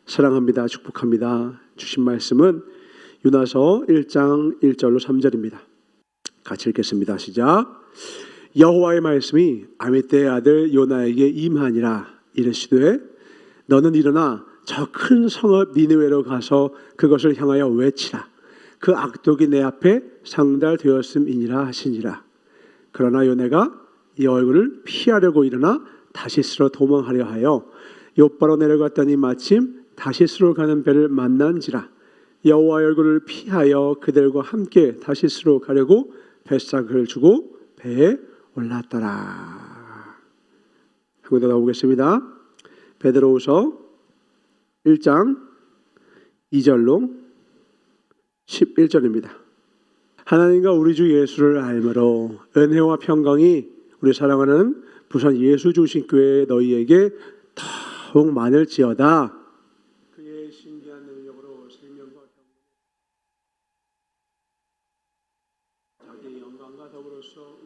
사랑합니다. 축복합니다. 주신 말씀은 요나서 1장 1절로 3절입니다. 같이 읽겠습니다. 시작. 여호와의 말씀이 아미떼의 아들 요나에게 임하니라. 이르시되 너는 일어나 저 큰 성읍 니느웨로 가서 그것을 향하여 외치라. 그 악독이 내 앞에 상달되었음이니라 하시니라. 그러나 요나가 이 얼굴을 피하려고 일어나 다시스로 도망하려 하여 욥바로 내려갔더니 마침 다시스로 가는 배를 만난지라. 여호와의 얼굴을 피하여 그들과 함께 다시스로 가려고 뱃삭을 주고 배에 올랐더라. 한 번 더 나오겠습니다. 베드로후서 1장 2절로 11절입니다. 하나님과 우리 주 예수를 알므로 은혜와 평강이 우리 사랑하는 부산 예수 중심 교회 너희에게 더욱 많을지어다. 그의 신기한 능력으로 생명과 자기의 영광과 더불어서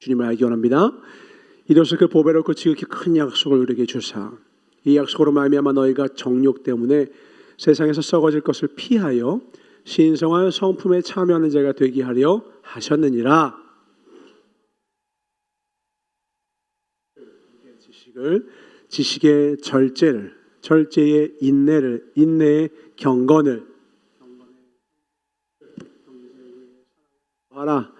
주님을 알기 원합니다. 이로써 그 보배롭고 지극히 큰 약속을 우리에게 주사 이 약속으로 말미암아 너희가 정욕 때문에 세상에서 썩어질 것을 피하여 신성한 성품에 참여하는 자가 되게 하려 하셨느니라. 지식의 절제를, 절제의 인내를, 인내의 경건을 하라.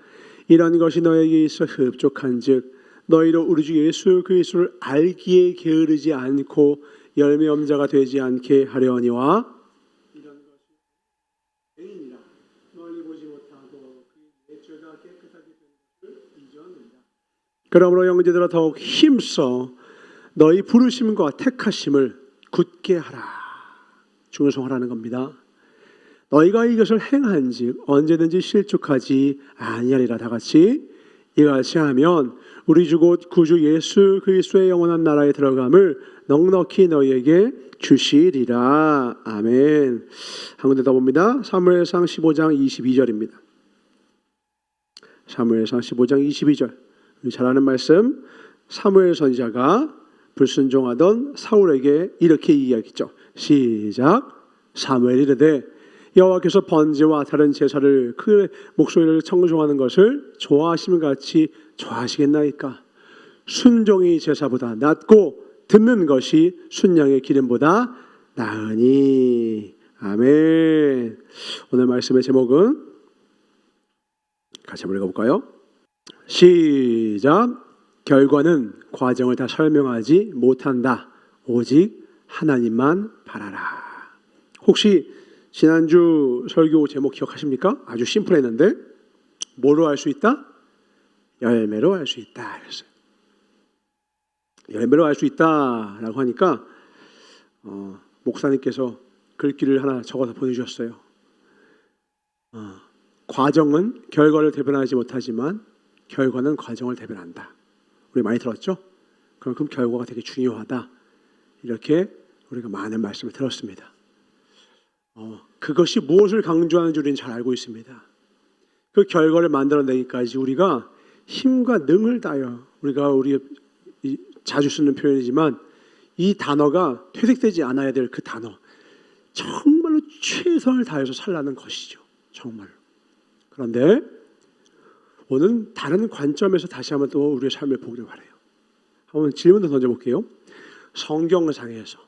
이런 것이 너에게 있어 흡족한즉 너희로 우리 주 예수 그리스도를 알기에 게으르지 않고 열매 없는 자가 되지 않게 하려니와. 이런 것이 죄인이라 멀리 보지 못하고 그의 죄가 깨끗하게 된 것을 잊었느니라. 그러므로 형제들아 더욱 힘써 너희 부르심과 택하심을 굳게 하라. 중요성하라는 겁니다. 너희가 이것을 행한즉 언제든지 실족하지 아니하리라. 다 같이 이같이 하면 우리 주 곧 구주 예수 그리스도의 영원한 나라에 들어감을 넉넉히 너희에게 주시리라. 아멘. 한 군데 더 봅니다. 사무엘상 15장 22절입니다. 사무엘상 15장 22절. 잘 아는 말씀. 사무엘 선지자가 불순종하던 사울에게 이렇게 이야기했죠. 시작. 사무엘이 이르되 여호와께서 번제와 다른 제사를 그 목소리를 청종하는 것을 좋아하시는 같이 좋아하시겠나이까? 순종이 제사보다 낫고 듣는 것이 순양의 기름보다 나으니. 아멘. 오늘 말씀의 제목은 같이 한번 읽어볼까요? 시작. 결과는 과정을 다 설명하지 못한다. 오직 하나님만 바라라. 혹시 지난주 설교 제목 기억하십니까? 아주 심플했는데 뭐로 알 수 있다? 열매로 알 수 있다. 그랬어요. 열매로 알 수 있다라고 하니까 목사님께서 글귀를 하나 적어서 보내주셨어요. 과정은 결과를 대변하지 못하지만 결과는 과정을 대변한다. 우리 많이 들었죠? 그만큼 결과가 되게 중요하다. 이렇게 우리가 많은 말씀을 들었습니다. 그것이 무엇을 강조하는 줄 우리는 잘 알고 있습니다. 그 결과를 만들어내기까지 우리가 힘과 능을 다하여 우리 자주 쓰는 표현이지만 이 단어가 퇴색되지 않아야 될 그 단어, 정말로 최선을 다해서 살라는 것이죠. 정말로. 그런데 오늘 다른 관점에서 다시 한번 또 우리의 삶을 보기를 바라요. 한번 질문도 던져볼게요. 성경상에서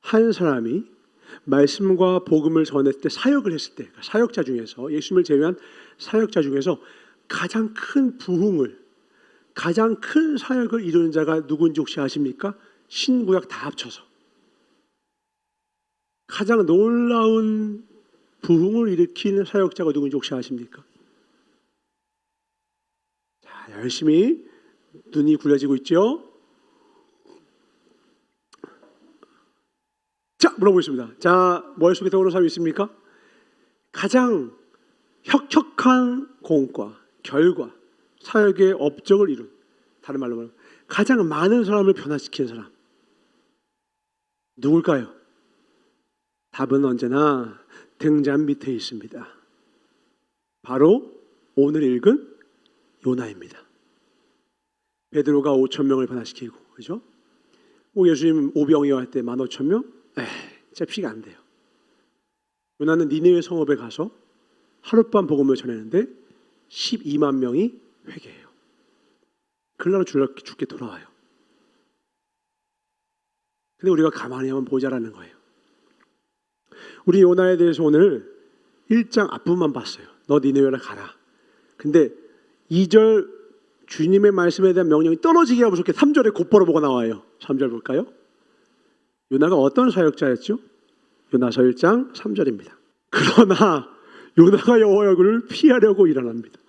한 사람이 말씀과 복음을 전했을 때 사역을 했을 때 사역자 중에서 예수님을 제외한 사역자 중에서 가장 큰 부흥을 가장 큰 사역을 이루는 자가 누군지 혹시 아십니까? 신구약 다 합쳐서 가장 놀라운 부흥을 일으키는 사역자가 누군지 혹시 아십니까? 자, 열심히 눈이 굴려지고 있죠? 자, 물어보겠습니다. 자, 머릿속에 떠오르는 사람이 있습니까? 가장 혁혁한 공과 결과, 사역의 업적을 이룬, 다른 말로 말하면 가장 많은 사람을 변화시키는 사람 누굴까요? 답은 언제나 등잔 밑에 있습니다. 바로 오늘 읽은 요나입니다. 베드로가 5,000명을 변화시키고, 그죠? 예수님 오병이어 할 때 15,000명? 잽시가 안 돼요. 요나는 니네웨 성읍에 가서 하룻밤 복음을 전했는데 12만 명이 회개해요. 그날로 죽게 돌아와요. 근데 우리가 가만히 한번 보자라는 거예요. 우리 요나에 대해서 오늘 1장 앞부분만 봤어요. 너 니네웨로 가라. 근데 2절 주님의 말씀에 대한 명령이 떨어지기가 무섭게 3절에 곧바로 뭐가 나와요. 3절 볼까요? 요나가 어떤 사역자였죠? 요나서 1장 3절입니다. 그러나 요나가 여호와의 얼굴을 피하려고 일어납니다.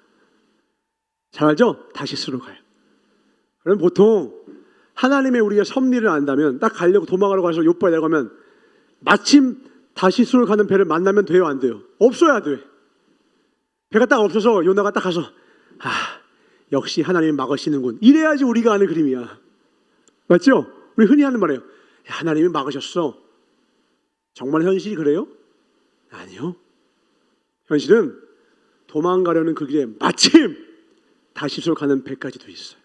잘 알죠? 다시스로 가요. 그럼 보통 하나님의 우리가 섭리를 안다면 딱 가려고 도망가려고 해서 요바에 내려가면 마침 다시스로 가는 배를 만나면 돼요, 안 돼요? 없어야 돼. 배가 딱 없어서 요나가 딱 가서 역시 하나님이 막으시는군. 이래야지 우리가 아는 그림이야. 맞죠? 우리 흔히 하는 말이에요. 하나님이 막으셨어. 정말 현실이 그래요? 아니요. 현실은 도망가려는 그 길에 마침 다시스로 가는 배까지도 있어요.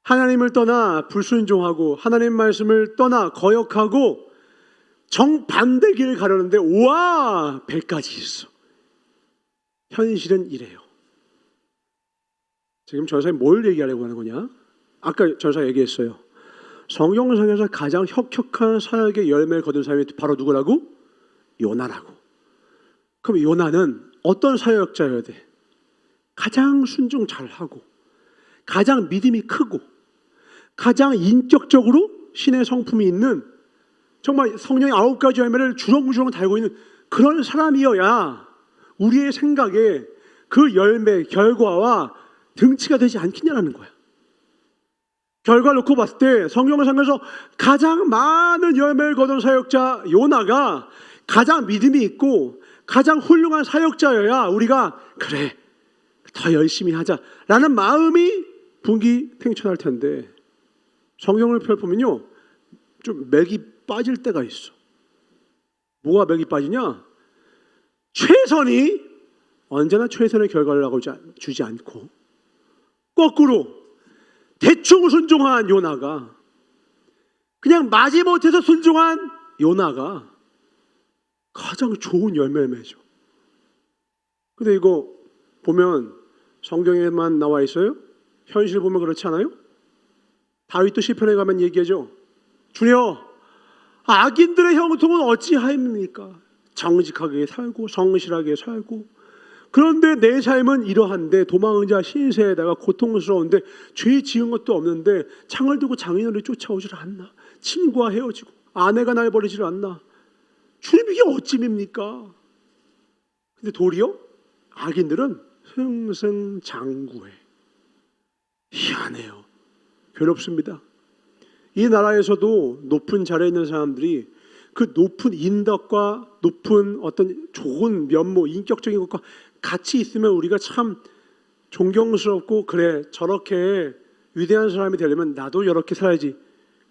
하나님을 떠나 불순종하고 하나님 말씀을 떠나 거역하고 정반대 길을 가려는데 우와 배까지 있어. 현실은 이래요. 지금 전사님 뭘 얘기하려고 하는 거냐? 아까 전사 얘기했어요. 성경상에서 가장 혁혁한 사역의 열매를 거둔 사람이 바로 누구라고? 요나라고. 그럼 요나는 어떤 사역자여야 돼? 가장 순종 잘하고 가장 믿음이 크고 가장 인격적으로 신의 성품이 있는 정말 성령의 9가지 열매를 주렁주렁 달고 있는 그런 사람이어야 우리의 생각에 그 열매 결과와 등치가 되지 않겠냐라는 거야. 결과를 놓고 봤을 때 성경상에서 가장 많은 열매를 거둔 사역자 요나가 가장 믿음이 있고 가장 훌륭한 사역자여야 우리가 그래 더 열심히 하자라는 마음이 분기탱천할 텐데 성경을 펼보면요 좀 맥이 빠질 때가 있어. 뭐가 맥이 빠지냐? 최선이 언제나 최선의 결과를 주지 않고 거꾸로 대충 순종한 요나가 그냥 마지못해서 순종한 요나가 가장 좋은 열매를 맺어. 근데 이거 보면 성경에만 나와 있어요? 현실 보면 그렇지 않아요? 다윗도 시편에 가면 얘기하죠. 주여 악인들의 형통은 어찌하입니까? 정직하게 살고 성실하게 살고 그런데 내 삶은 이러한데 도망자 신세에다가 고통스러운데 죄 지은 것도 없는데 창을 들고 장인어른이 쫓아오질 않나? 친구와 헤어지고 아내가 날 버리질 않나? 주님 이게 어찌입니까? 근데 도리어 악인들은 승승장구해. 희한해요. 괴롭습니다. 이 나라에서도 높은 자리에 있는 사람들이 그 높은 인덕과 높은 어떤 좋은 면모, 인격적인 것과 같이 있으면 우리가 참 존경스럽고 그래 저렇게 위대한 사람이 되려면 나도 이렇게 살아야지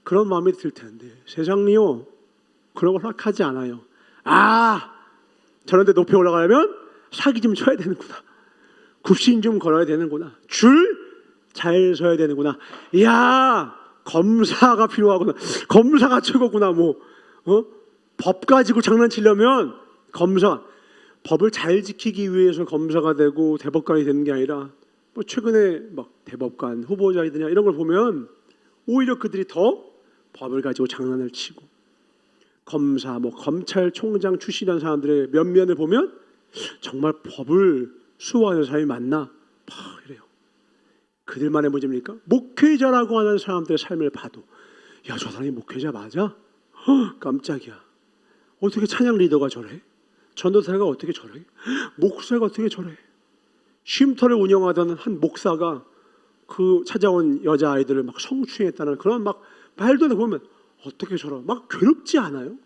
그런 마음이 들 텐데 세상이요 그런 걸 허락하지 않아요. 저런 데 높이 올라가려면 사기 좀 쳐야 되는구나. 굽신 좀 걸어야 되는구나. 줄 잘 서야 되는구나. 이야 검사가 필요하구나. 검사가 최고구나. 법 가지고 장난치려면 검사 법을 잘 지키기 위해서 검사가 되고 대법관이 되는 게 아니라 최근에 막 대법관 후보자이드냐 이런 걸 보면 오히려 그들이 더 법을 가지고 장난을 치고 검사 검찰총장 출신이라는 사람들의 면면을 보면 정말 법을 수호하는 사람이 맞나? 이래요. 그들만의 문제입니까? 목회자라고 하는 사람들의 삶을 봐도 야, 저 사람이 목회자 맞아? 깜짝이야. 어떻게 찬양 리더가 저래? 전도사가 어떻게 저래? 목사가 어떻게 저래? 쉼터를 운영하던 한 목사가 그 찾아온 여자아이들을 막 성추행했다는 그런 막 말도 안 되고 보면 어떻게 저러? 막 괴롭지 않아요?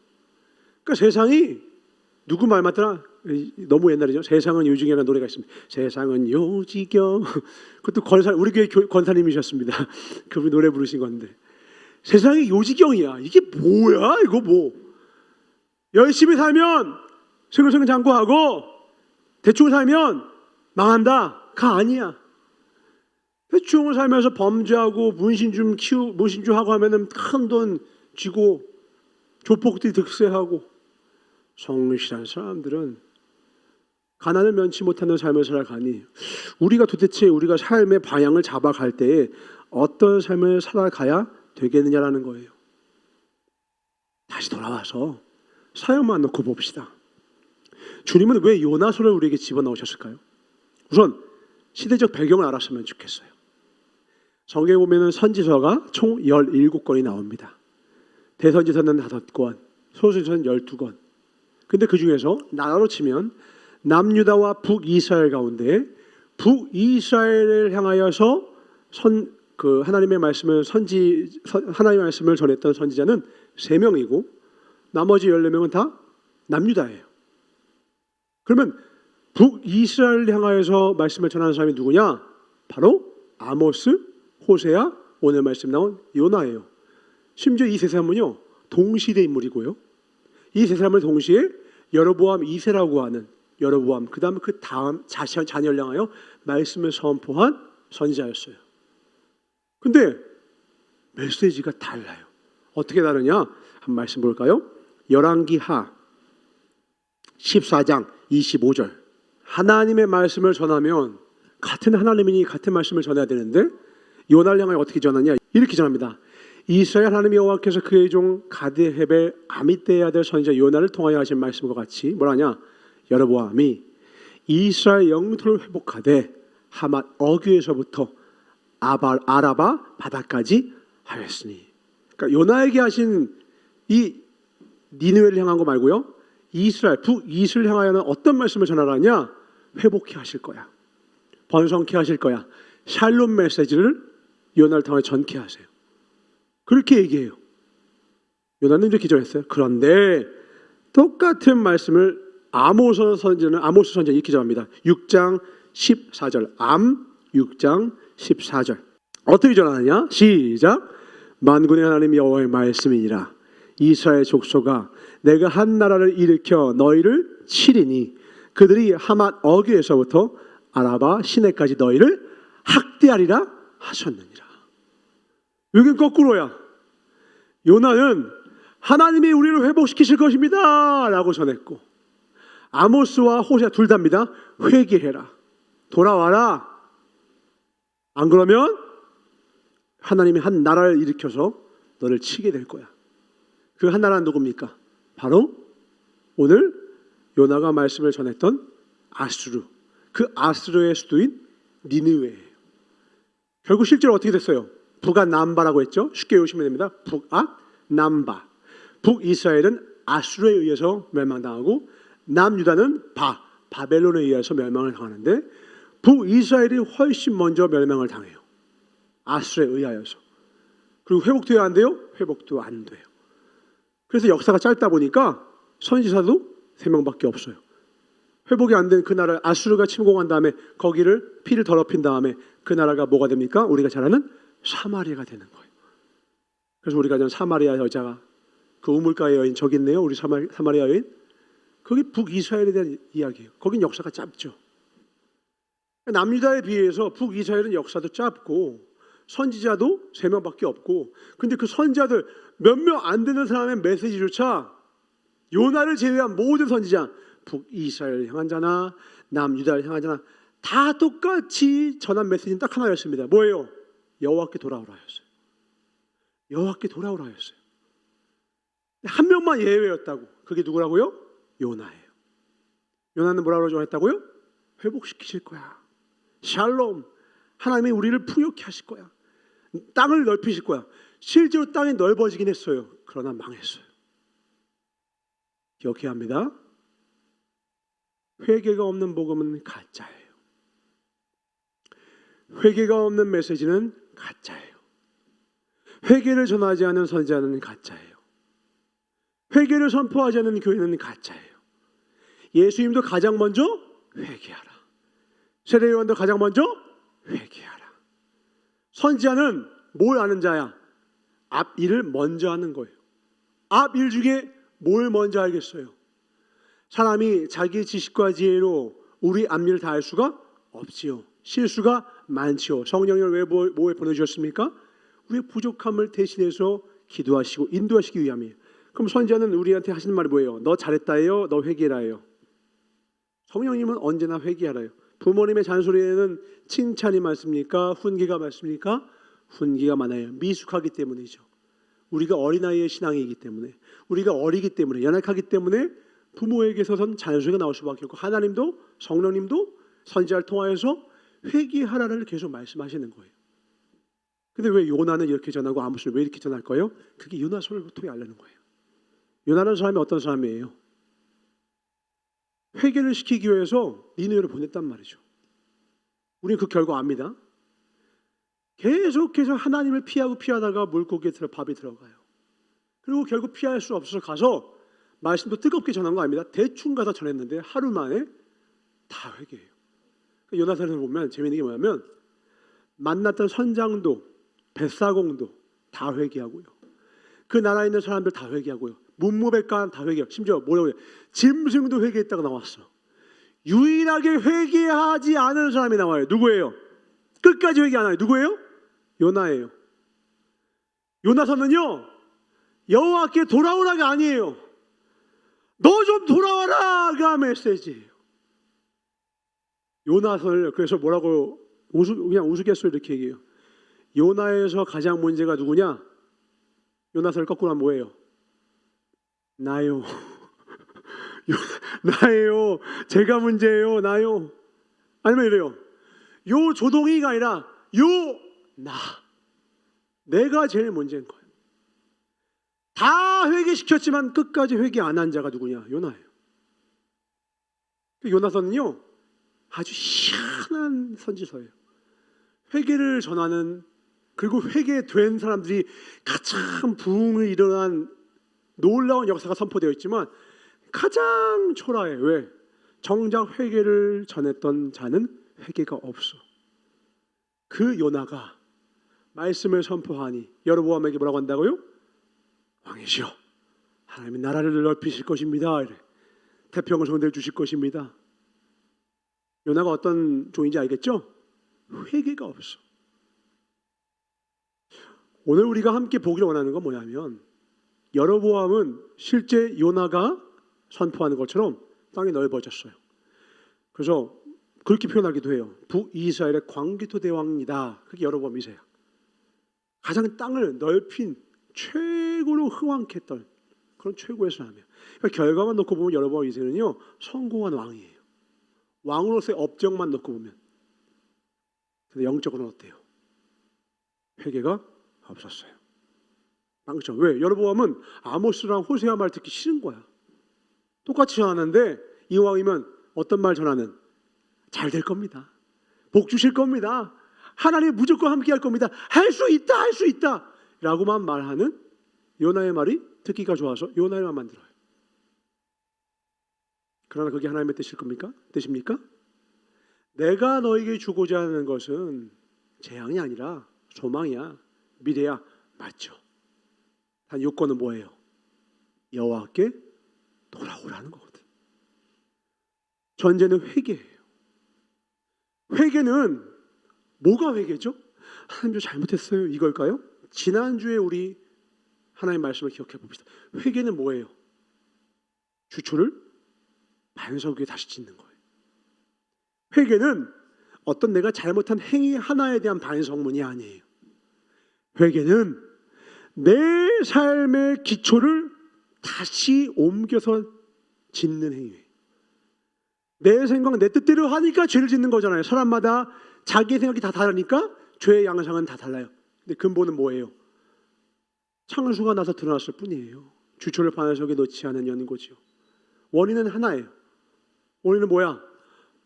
그러니까 세상이 누구 말 맞더라? 너무 옛날이죠. 세상은 요지경이라는 노래가 있습니다. 세상은 요지경. 그것도 우리 교회 권사님이셨습니다. 그분이 노래 부르신 건데 세상이 요지경이야. 이게 뭐야? 이거 열심히 살면 승승장구하고 대충 살면 망한다. 가 아니야. 대충 살면서 범죄하고 문신주하고 하면은 큰 돈 쥐고 조폭들이 득세하고, 성실한 사람들은 가난을 면치 못하는 삶을 살아가니 우리가 도대체 우리가 삶의 방향을 잡아갈 때에 어떤 삶을 살아가야 되겠느냐라는 거예요. 다시 돌아와서 사역만 놓고 봅시다. 주님은 왜 요나서를 우리에게 집어넣으셨을까요? 우선 시대적 배경을 알았으면 좋겠어요. 성경에 보면 선지서가 총 17권이 나옵니다. 대선지서는 5권, 소선지서는 12권. 근데 그 중에서 나라로 치면 남유다와 북이스라엘 가운데 북이스라엘을 향하여서 하나님의 말씀을 전했던 선지자는 3명이고 나머지 14명은 다 남유다예요. 그러면 북이스라엘을 향하여서 말씀을 전하는 사람이 누구냐? 바로 아모스, 호세아, 오늘 말씀 나온 요나예요. 심지어 이 세 사람은요 동시대 인물이고요. 이 세 사람을 동시에 여로보암 2세라고 하는 여로보암 그 다음 자녀를 향하여 말씀을 선포한 선지자였어요. 근데 메시지가 달라요. 어떻게 다르냐? 한 말씀 볼까요? 열왕기하 14장 25절. 하나님의 말씀을 전하면 같은 하나님이니 같은 말씀을 전해야 되는데 요나를 향하여 어떻게 전하냐? 이렇게 전합니다. 이스라엘 하나님 여호와께서 그의 종 가드헤벨 아미떼의 아들 선지자 요나를 통하여 하신 말씀과 같이 뭐라냐? 여로보암이 이스라엘 영토를 회복하되 하맛 어귀에서부터 아라바 바다까지 하였으니. 그러니까 요나에게 하신 이 니느웨를 향한 거 말고요. 이스라엘 북이스라엘 향하여는 어떤 말씀을 전하라냐? 회복케 하실 거야. 번성케 하실 거야. 샬롬 메시지를 요나를 통해 전케 하세요. 그렇게 얘기해요. 요나는 이렇게 기도했어요. 그런데 똑같은 말씀을 아모스 선지자는 이렇게 기도합니다. 6장 14절. 6장 14절. 어떻게 전하느냐? 시작. 만군의 하나님 여호와의 말씀이니라. 이스라엘 족속아, 내가 한 나라를 일으켜 너희를 치리니 그들이 하맛 어귀에서부터 아라바 시내까지 너희를 학대하리라 하셨느니라. 여긴 거꾸로야. 요나는 하나님이 우리를 회복시키실 것입니다 라고 전했고, 아모스와 호세아 둘 다입니다. 회개해라, 돌아와라. 안 그러면 하나님이 한 나라를 일으켜서 너를 치게 될 거야. 그 한 나라는 누굽니까? 바로 오늘 요나가 말씀을 전했던 아수르. 그 아수르의 수도인 니느웨예요. 결국 실제로 어떻게 됐어요? 북아 남바라고 했죠. 쉽게 외우시면 됩니다. 북아 남바. 북이스라엘은 아수르에 의해서 멸망당하고 남유다는 바벨론에 의해서 멸망을 당하는데 북이스라엘이 훨씬 먼저 멸망을 당해요. 아수르에 의하여서. 그리고 회복돼야 안 돼요? 회복도 안 돼요. 그래서 역사가 짧다 보니까 선지자도 3명밖에 없어요. 회복이 안 된 그 나라를 아수르가 침공한 다음에 거기를 피를 더럽힌 다음에 그 나라가 뭐가 됩니까? 우리가 잘 아는 사마리아가 되는 거예요. 그래서 우리가 아는 사마리아 여자가 그 우물가의 여인 저기 있네요. 우리 사마리아 여인. 거기 북이스라엘에 대한 이야기예요. 거긴 역사가 짧죠. 남유다에 비해서 북이스라엘은 역사도 짧고 선지자도 3명밖에 없고, 근데 그 선지자들 몇 명 안 되는 사람의 메시지조차 요나를 제외한 모든 선지자, 북이스라엘을 향한 자나 남유다를 향한 자나 다 똑같이 전한 메시지는 딱 하나였습니다. 뭐예요? 여호와께 돌아오라 하였어요. 여호와께 돌아오라 하였어요. 한 명만 예외였다고. 그게 누구라고요? 요나예요. 요나는 뭐라고 전했다고요? 회복시키실 거야. 샬롬. 하나님이 우리를 풍요케 하실 거야. 땅을 넓히실 거야. 실제로 땅이 넓어지긴 했어요. 그러나 망했어요. 기억해야 합니다. 회개가 없는 복음은 가짜예요. 회개가 없는 메시지는 가짜예요. 회개를 전하지 않은 선지자는 가짜예요. 회개를 선포하지 않는 교회는 가짜예요. 예수님도 가장 먼저 회개하라. 세례요한도 가장 먼저 회개하라. 선지자는 뭘 아는 자야? 앞일을 먼저 하는 거예요. 앞일 중에 뭘 먼저 알겠어요? 사람이 자기 지식과 지혜로 우리 앞일을 다 알 수가 없지요. 실수가 많지요. 성령을 왜 뭐에 보내주셨습니까? 우리의 부족함을 대신해서 기도하시고 인도하시기 위함이에요. 그럼 선지자는 우리한테 하시는 말이 뭐예요? 너 잘했다예요? 너 회개라예요? 성령님은 언제나 회개하라요. 부모님의 잔소리에는 칭찬이 많습니까? 훈계가 많습니까? 훈계가 많아요. 미숙하기 때문이죠. 우리가 어린아이의 신앙이기 때문에, 우리가 어리기 때문에, 연약하기 때문에 부모에게서선 잔소리가 나올 수밖에 없고, 하나님도 성령님도 선지자를 통하여서 회개하라를 계속 말씀하시는 거예요. 근데 왜 요나는 이렇게 전하고 아모스는 왜 이렇게 전할까요? 그게 요나서를 통해 알려는 거예요. 요나라는 사람이 어떤 사람이에요? 회개를 시키기 위해서 니느웨를 보냈단 말이죠. 우리는 그 결과 압니다. 계속해서 하나님을 피하다가 물고기에 밥이 들어가요. 그리고 결국 피할 수 없어서 가서 말씀도 뜨겁게 전한 거 아닙니다. 대충 가서 전했는데 하루 만에 다 회개해요. 요나서를 보면 재미있는 게 뭐냐면 만났던 선장도 벳사공도 다 회개하고요. 그 나라에 있는 사람들 다 회개하고요. 문무백관 다 회개하고, 심지어 뭐라고 해요? 짐승도 회개했다고 나왔어. 유일하게 회개하지 않은 사람이 나와요. 누구예요? 끝까지 회개 안 해요. 누구예요? 요나예요. 요나서는요 여호와께 돌아오라가 아니에요. 너 좀 돌아와라가 메시지예요. 요나서를 그래서 뭐라고 그냥 우스갯소리 이렇게 얘기해요. 요나에서 가장 문제가 누구냐? 요나서를 거꾸로 하면 뭐예요? 나요. 나예요. 제가 문제예요. 나요. 아니면 이래요. 요 조동이가 아니라 나. 내가 제일 문제인 거예요. 다 회개시켰지만 끝까지 회개 안 한 자가 누구냐? 요나예요. 요나서는요 아주 희한한 선지서예요. 회개를 전하는, 그리고 회개된 사람들이 가장 부흥이 일어난 놀라운 역사가 선포되어 있지만 가장 초라해요. 왜? 정작 회개를 전했던 자는 회개가 없어. 그 요나가 말씀을 선포하니 여로보암에게 뭐라고 한다고요? 왕이시여, 하나님이 나라를 넓히실 것입니다. 이래. 태평을 성대해 주실 것입니다. 요나가 어떤 종인지 알겠죠? 회개가 없어. 오늘 우리가 함께 보기를 원하는 건 뭐냐면, 여로보암은 실제 요나가 선포하는 것처럼 땅이 넓어졌어요. 그래서 그렇게 표현하기도 해요. 북이스라엘의 광기토 대왕이다. 그게 여로보암 2세야. 가장 땅을 넓힌 최고로 흥왕케 했던 그런 최고의 사람이에요. 그러니까 결과만 놓고 보면 여로보암 2세는요 성공한 왕이에요. 왕으로서의 업적만 놓고 보면. 근데 영적으로는 어때요? 회개가 없었어요. 그렇죠? 왜? 여로보암은 아모스랑 호세아 말 듣기 싫은 거야. 똑같이 전하는데 이 왕이면 어떤 말 전하는? 잘 될 겁니다. 복 주실 겁니다. 하나님 무조건 함께 할 겁니다. 할 수 있다, 할 수 있다 라고만 말하는 요나의 말이 듣기가 좋아서 요나의 말만 들어요. 그러나 그게 하나님의 뜻입니까? 내가 너에게 주고자 하는 것은 재앙이 아니라 소망이야, 미래야. 맞죠? 단 요건은 뭐예요? 여호와께 돌아오라는 거거든. 전제는 회개예요. 회개는 뭐가 회개죠? 하나님 저 잘못했어요 이걸까요? 지난주에 우리 하나님의 말씀을 기억해 봅시다. 회개는 뭐예요? 주초를 반석 위에 다시 짓는 거예요. 회개는 어떤 내가 잘못한 행위 하나에 대한 반성문이 아니에요. 회개는 내 삶의 기초를 다시 옮겨서 짓는 행위예요. 내 생각, 내 뜻대로 하니까 죄를 짓는 거잖아요. 사람마다 자기의 생각이 다 다르니까 죄의 양상은 다 달라요. 근데 근본은 뭐예요? 창수가 나서 드러났을 뿐이에요. 주초를 반석에 놓지 않은 연고지요. 원인은 하나예요. 원인은 뭐야?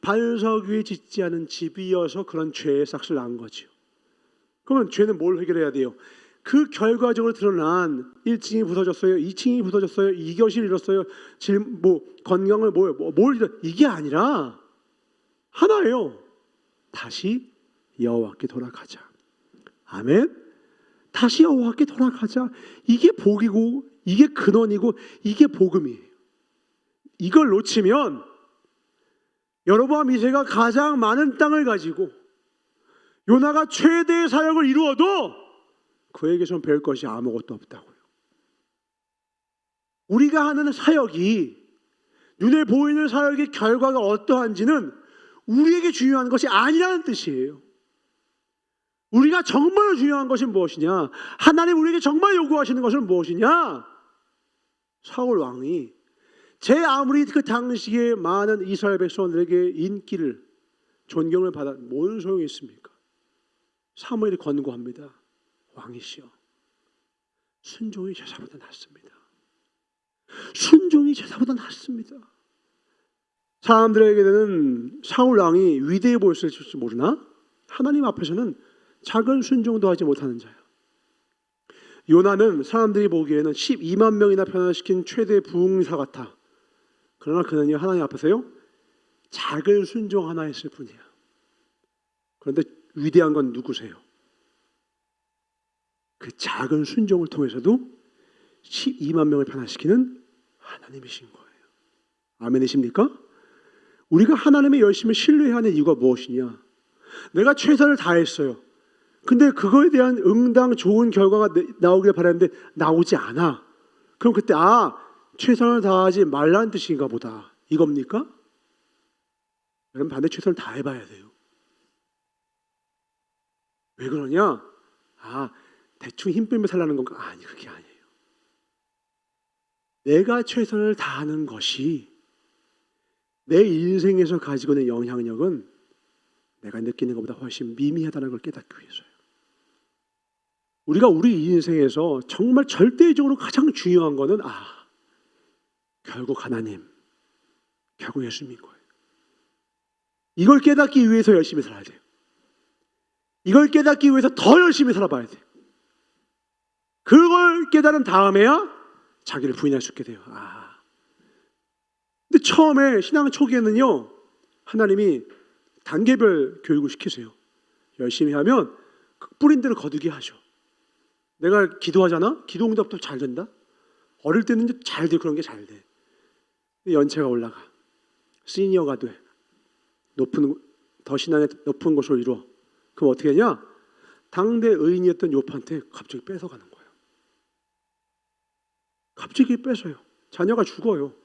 반석 위에 짓지 않은 집이어서 그런 죄의 싹을 낳은 거죠. 그러면 죄는 뭘 해결해야 돼요? 그 결과적으로 드러난 1층이 부서졌어요, 2층이 부서졌어요, 2교시를 잃었어요, 건강을 뭘 이게 아니라 하나예요. 다시 여호와께 돌아가자. 아멘. 다시 여호와께 돌아가자. 이게 복이고 이게 근원이고 이게 복음이에요. 이걸 놓치면 여로보암 2세가 가장 많은 땅을 가지고 요나가 최대의 사역을 이루어도 그에게선 배울 것이 아무것도 없다고요. 우리가 하는 사역이, 눈에 보이는 사역의 결과가 어떠한지는 우리에게 중요한 것이 아니라는 뜻이에요. 우리가 정말 중요한 것이 무엇이냐? 하나님 우리에게 정말 요구하시는 것은 무엇이냐? 사울 왕이 제 아무리 그 당시에 많은 이스라엘 백성들에게 인기를, 존경을 받아 뭔 소용이 있습니까? 사무엘이 권고합니다. 왕이시여, 순종이 제사보다 낫습니다. 순종이 제사보다 낫습니다. 사람들에게는 사울 왕이 위대해 보였을지 모르나 하나님 앞에서는 작은 순종도 하지 못하는 자야. 요나는 사람들이 보기에는 12만 명이나 변화시킨 최대 부흥사 같아. 그러나 그는 하나님 앞에서요 작은 순종 하나 했을 뿐이야. 그런데 위대한 건 누구세요? 그 작은 순종을 통해서도 12만 명을 변화시키는 하나님이신 거예요. 아멘이십니까? 우리가 하나님의 열심을 신뢰하는 이유가 무엇이냐? 내가 최선을 다했어요. 근데 그거에 대한 응당 좋은 결과가 나오길 바랐는데 나오지 않아. 그럼 그때 최선을 다하지 말라는 뜻인가 보다, 이겁니까? 여러분, 반대 최선을 다해봐야 돼요. 왜 그러냐? 대충 힘 빼며 살라는 건가? 아니, 그게 아니에요. 내가 최선을 다하는 것이 내 인생에서 가지고 있는 영향력은 내가 느끼는 것보다 훨씬 미미하다는 걸 깨닫기 위해서요. 우리가 우리 인생에서 정말 절대적으로 가장 중요한 것은 결국 하나님, 결국 예수님인 거예요. 이걸 깨닫기 위해서 열심히 살아야 돼요. 이걸 깨닫기 위해서 더 열심히 살아봐야 돼요. 그걸 깨달은 다음에야 자기를 부인할 수 있게 돼요. 근데 처음에 신앙 초기에는요, 하나님이 단계별 교육을 시키세요. 열심히 하면 뿌린 대로 거두게 하죠. 내가 기도하잖아? 기도 응답도 잘 된다? 어릴 때는 잘 돼, 그런 게 잘 돼. 연체가 올라가. 시니어가 돼. 더 신앙의 높은 곳으로 이루어. 그럼 어떻게 하냐? 당대 의인이었던 욥한테 갑자기 뺏어가는 거예요. 갑자기 뺏어요. 자녀가 죽어요.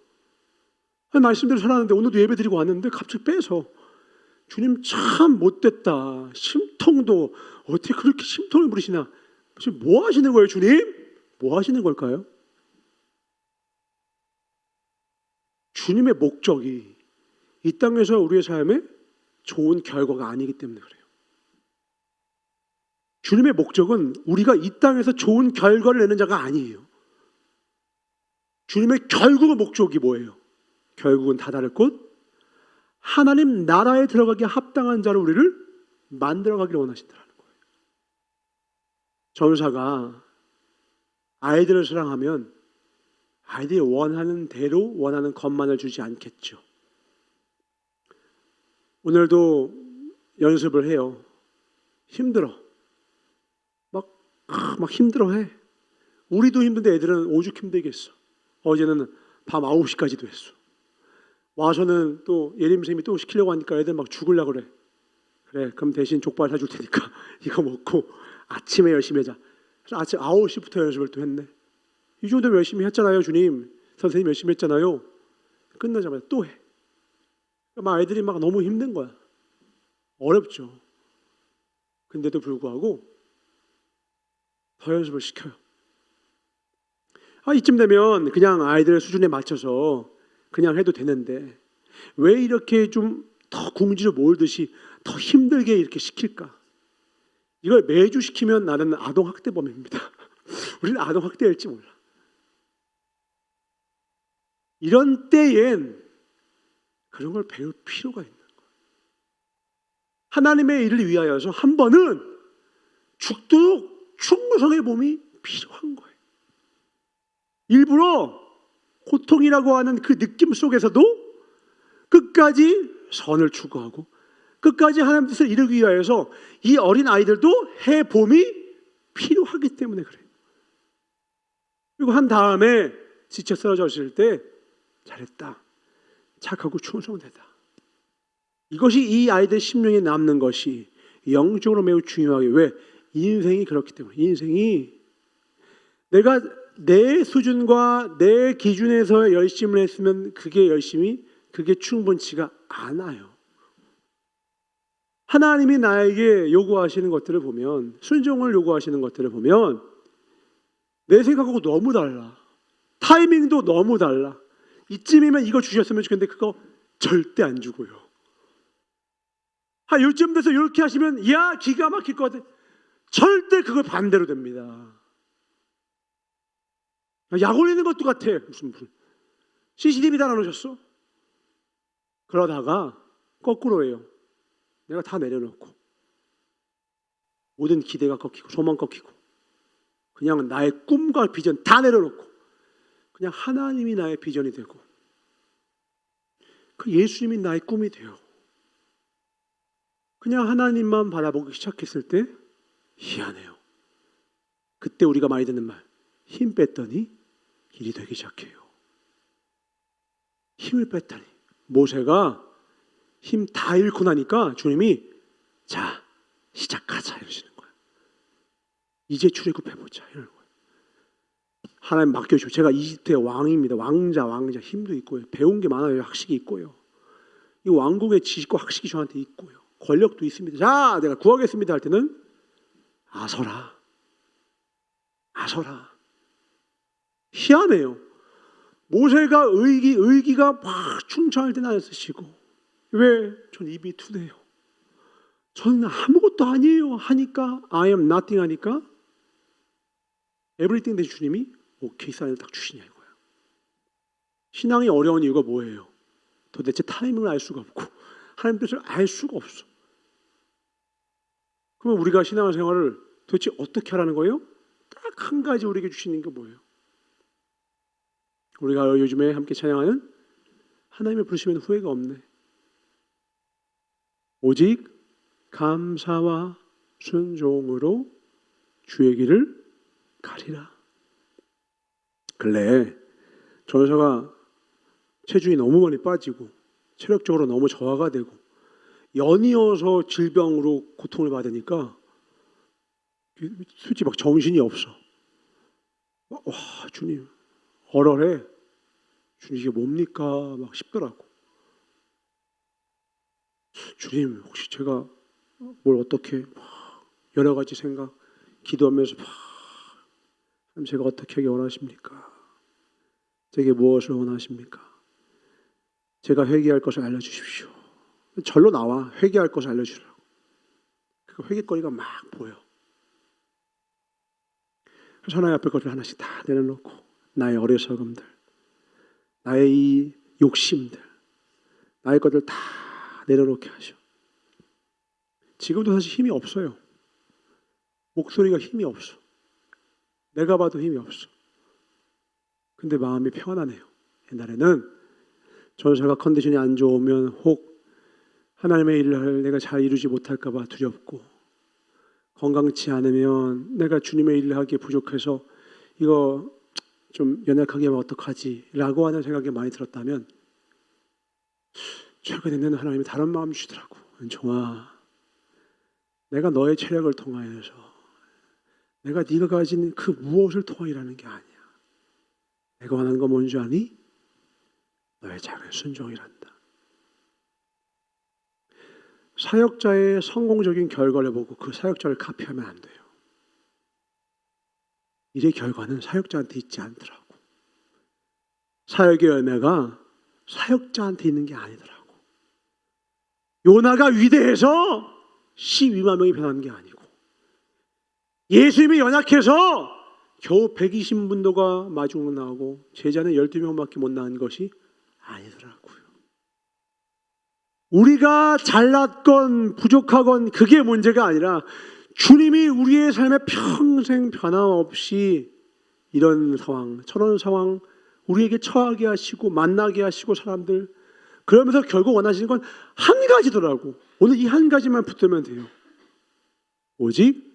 말씀대로 살았는데 오늘도 예배 드리고 왔는데 갑자기 뺏어. 주님 참 못됐다. 심통도 어떻게 그렇게 심통을 부리시나. 지금 뭐 하시는 거예요, 주님? 뭐 하시는 걸까요? 주님의 목적이 이 땅에서 우리의 삶에 좋은 결과가 아니기 때문에 그래요. 주님의 목적은 우리가 이 땅에서 좋은 결과를 내는 자가 아니에요. 주님의 결국의 목적이 뭐예요? 결국은 다다를 곳, 하나님 나라에 들어가기에 합당한 자로 우리를 만들어가기를 원하신다는 거예요. 전사가 아이들을 사랑하면 아이들이 원하는 대로 원하는 것만을 주지 않겠죠. 오늘도 연습을 해요. 힘들어. 막 힘들어해. 우리도 힘든데 애들은 오죽 힘들겠어. 어제는 밤 9시까지도 했어. 와서는 또 예림쌤이 또 시키려고 하니까 애들 막 죽으려고 그래. 그래, 그럼 대신 족발 사줄 테니까 이거 먹고 아침에 열심히 하자. 그래서 아침 9시부터 연습을 또 했네. 이 정도면 열심히 했잖아요, 주님. 선생님 열심히 했잖아요. 끝나자마자 또 해. 막 아이들이 막 너무 힘든 거야. 어렵죠. 근데도 불구하고 더 연습을 시켜요. 이쯤 되면 그냥 아이들 수준에 맞춰서 그냥 해도 되는데 왜 이렇게 좀 더 궁지로 몰듯이 더 힘들게 이렇게 시킬까? 이걸 매주 시키면 나는 아동학대범입니다. 우리는 아동학대일지 몰라. 이런 때엔 그런 걸 배울 필요가 있는 거예요. 하나님의 일을 위하여서 한 번은 죽도록 충성의 몸이 필요한 거예요. 일부러 고통이라고 하는 그 느낌 속에서도 끝까지 선을 추구하고 끝까지 하나님 뜻을 이루기 위하여서 이 어린 아이들도 해봄이 필요하기 때문에 그래요. 그리고 한 다음에 지쳐 쓰러졌을 때 잘했다, 착하고 충성되다, 이것이 이 아이들 심령에 남는 것이 영적으로 매우 중요하게. 왜? 인생이 그렇기 때문에. 인생이 내가 내 수준과 내 기준에서 열심을 했으면 그게 충분치가 않아요. 하나님이 나에게 요구하시는 것들을 보면, 순종을 요구하시는 것들을 보면 내 생각하고 너무 달라. 타이밍도 너무 달라. 이쯤이면 이거 주셨으면 좋겠는데 그거 절대 안 주고요. 요즘 돼서 이렇게 하시면 야 기가 막힐 것 같아. 절대 그걸 반대로 됩니다. 약 올리는 것도 같아. 무슨 CCTV 달아놓으셨어? 그러다가 거꾸로 해요. 내가 다 내려놓고 모든 기대가 꺾이고 소망 꺾이고 그냥 나의 꿈과 비전 다 내려놓고 그냥 하나님이 나의 비전이 되고 그 예수님이 나의 꿈이 돼요. 그냥 하나님만 바라보기 시작했을 때 희한해요. 그때 우리가 많이 듣는 말, 힘 뺐더니 일이 되기 시작해요. 힘을 뺐더니. 모세가 힘 다 잃고 나니까 주님이 자 시작하자 이러시는 거예요. 이제 출애굽해보자 이러는 거예요. 하나님 맡겨주고 제가 이집트의 왕입니다. 왕자 힘도 있고요. 배운 게 많아요. 학식이 있고요. 이 왕국의 지식과 학식이 저한테 있고요. 권력도 있습니다. 자 내가 구하겠습니다 할 때는 아서라. 희한해요. 모세가 의기가 막 충천할 때는 안 쓰시고 왜? 전 입이 투대요. 저는 아무것도 아니에요 하니까 I am nothing 하니까 everything 대신 주님이 오케이 사인을 딱 주시냐 이거예요. 신앙이 어려운 이유가 뭐예요? 도대체 타이밍을 알 수가 없고 하나님 뜻을 알 수가 없어. 그러면 우리가 신앙생활을 도대체 어떻게 하라는 거예요? 딱 한 가지 우리에게 주시는 게 뭐예요? 우리가 요즘에 함께 찬양하는 하나님을 부르시면 후회가 없네. 오직 감사와 순종으로 주의 길을 가리라. 근래 전사가 체중이 너무 많이 빠지고 체력적으로 너무 저하가 되고 연이어서 질병으로 고통을 받으니까 솔직히 막 정신이 없어. 와 주님 얼얼해. 주님 이게 뭡니까? 막 싶더라고. 주님 혹시 제가 뭘 어떻게 여러 가지 생각 기도하면서 제가 어떻게 하기 원하십니까? 제게 무엇을 원하십니까? 제가 회개할 것을 알려주십시오. 절로 나와 회개할 것을 알려주라고. 그 회개거리가 막 보여. 그래서 하나님 앞에 것을 하나씩 다 내려놓고 나의 어리석음들, 나의 이 욕심들, 나의 것들 다 내려놓게 하셔. 지금도 사실 힘이 없어요. 목소리가 힘이 없어. 내가 봐도 힘이 없어. 근데 마음이 평안하네요. 옛날에는 전사가 컨디션이 안 좋으면 혹 하나님의 일을 내가 잘 이루지 못할까 봐 두렵고 건강치 않으면 내가 주님의 일을 하기에 부족해서 이거 좀 연약하게 하면 어떡하지? 라고 하는 생각이 많이 들었다면 최근에는 하나님이 다른 마음 주시더라고. 은총아, 내가 너의 체력을 통하여서 내가 네가 가진 그 무엇을 통하여라는 게 아니야. 내가 원하는 건 뭔지 아니? 너의 작은 순종이란다. 사역자의 성공적인 결과를 보고 그 사역자를 카피하면 안 돼요. 일의 결과는 사역자한테 있지 않더라고. 사역의 열매가 사역자한테 있는 게 아니더라고. 요나가 위대해서 12만 명이 변하는 게 아니고 예수님이 연약해서 겨우 120분도가 마중으로 나오고 제자는 12명밖에 못 나온 것이 아니더라고요. 우리가 잘났건 부족하건 그게 문제가 아니라 주님이 우리의 삶에 평생 변함없이 이런 상황, 저런 상황 우리에게 처하게 하시고 만나게 하시고 사람들 그러면서 결국 원하시는 건 한 가지더라고. 오늘 이 한 가지만 붙들면 돼요. 오직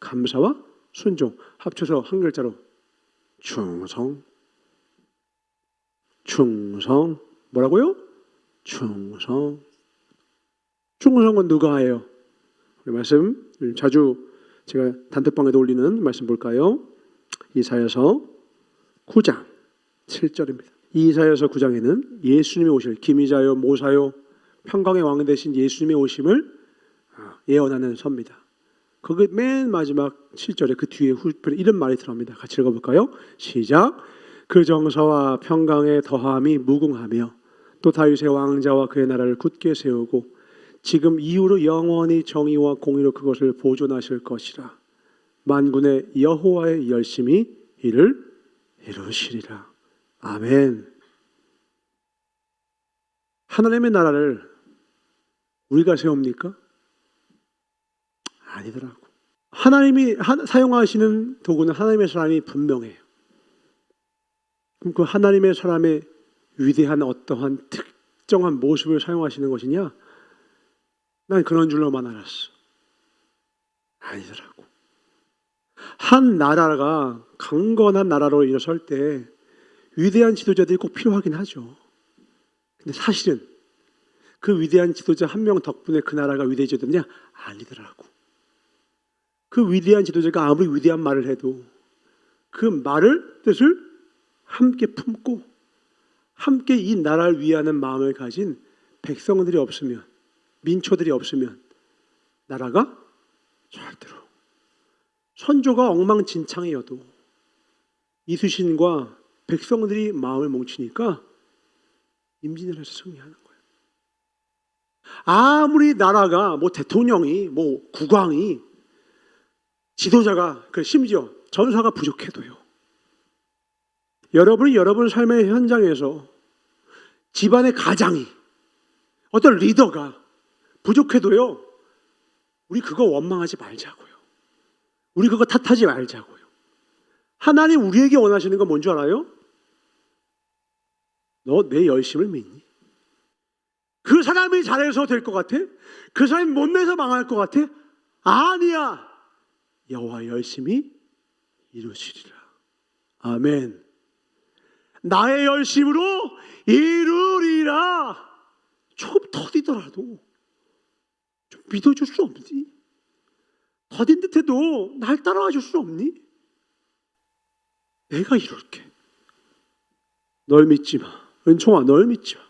감사와 순종. 합쳐서 한 글자로 충성. 충성. 뭐라고요? 충성. 충성은 누가 해요? 말씀 자주 제가 단톡방에도 올리는 말씀 볼까요? 이사야서 9장 7절입니다. 이사야서 9장에는 예수님이 오실 기미자요 모사요 평강의 왕 되신 예수님의 오심을 예언하는 서입니다. 거기 맨 마지막 7절에 그 뒤에 후편에 이런 말이 들어갑니다. 같이 읽어볼까요? 시작. 그 정서와 평강의 더함이 무궁하며 또 다윗의 왕자와 그의 나라를 굳게 세우고 지금 이후로 영원히 정의와 공의로 그것을 보존하실 것이라. 만군의 여호와의 열심히 이를 이루시리라. 아멘. 하나님의 나라를 우리가 세웁니까? 아니더라고. 하나님이 사용하시는 도구는 하나님의 사람이 분명해요. 그럼 그 하나님의 사람의 위대한 어떠한 특정한 모습을 사용하시는 것이냐? 난 그런 줄로만 알았어. 아니더라고. 한 나라가 강건한 나라로 일어설 때 위대한 지도자들이 꼭 필요하긴 하죠. 근데 사실은 그 위대한 지도자 한 명 덕분에 그 나라가 위대해졌느냐? 아니더라고. 그 위대한 지도자가 아무리 위대한 말을 해도 그 말을 뜻을 함께 품고 함께 이 나라를 위하는 마음을 가진 백성들이 없으면, 민초들이 없으면 나라가 절대로, 선조가 엉망진창이어도 이순신과 백성들이 마음을 뭉치니까 임진을 해서 승리하는 거예요. 아무리 나라가 대통령이 국왕이 지도자가 심지어 전사가 부족해도요. 여러분이 여러분 삶의 현장에서 집안의 가장이 어떤 리더가 부족해도요. 우리 그거 원망하지 말자고요. 우리 그거 탓하지 말자고요. 하나님 우리에게 원하시는 건 뭔 줄 알아요? 너 내 열심을 믿니? 그 사람이 잘해서 될 것 같아? 그 사람이 못내서 망할 것 같아? 아니야. 여호와 열심히 이루시리라. 아멘. 나의 열심으로 이루리라. 조금 더디더라도 좀 믿어줄 수 없니? 더딘 듯해도 날 따라와 줄 수 없니? 내가 이룰게. 널 믿지 마. 은총아, 널 믿지 마.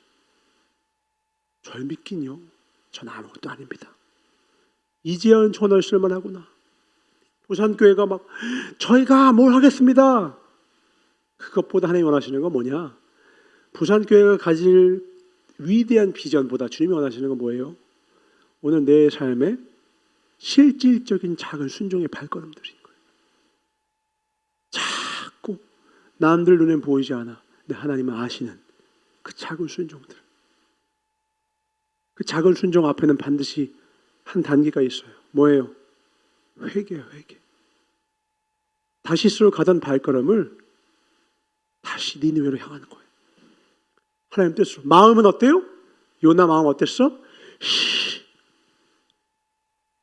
절 믿긴요. 전 아무것도 아닙니다. 이제야 은총아 널 쓸만하구나. 부산교회가 저희가 뭘 하겠습니다. 그것보다 하나님이 원하시는 건 뭐냐? 부산교회가 가질 위대한 비전보다 주님이 원하시는 건 뭐예요? 오늘 내 삶에 실질적인 작은 순종의 발걸음들인 거예요. 자꾸 남들 눈엔 보이지 않아. 근데 하나님은 아시는 그 작은 순종들. 그 작은 순종 앞에는 반드시 한 단계가 있어요. 뭐예요? 회개예요, 회개. 다시스로 가던 발걸음을 다시 니느웨로 향하는 거예요. 하나님 뜻으로. 마음은 어때요? 요나 마음 어땠어?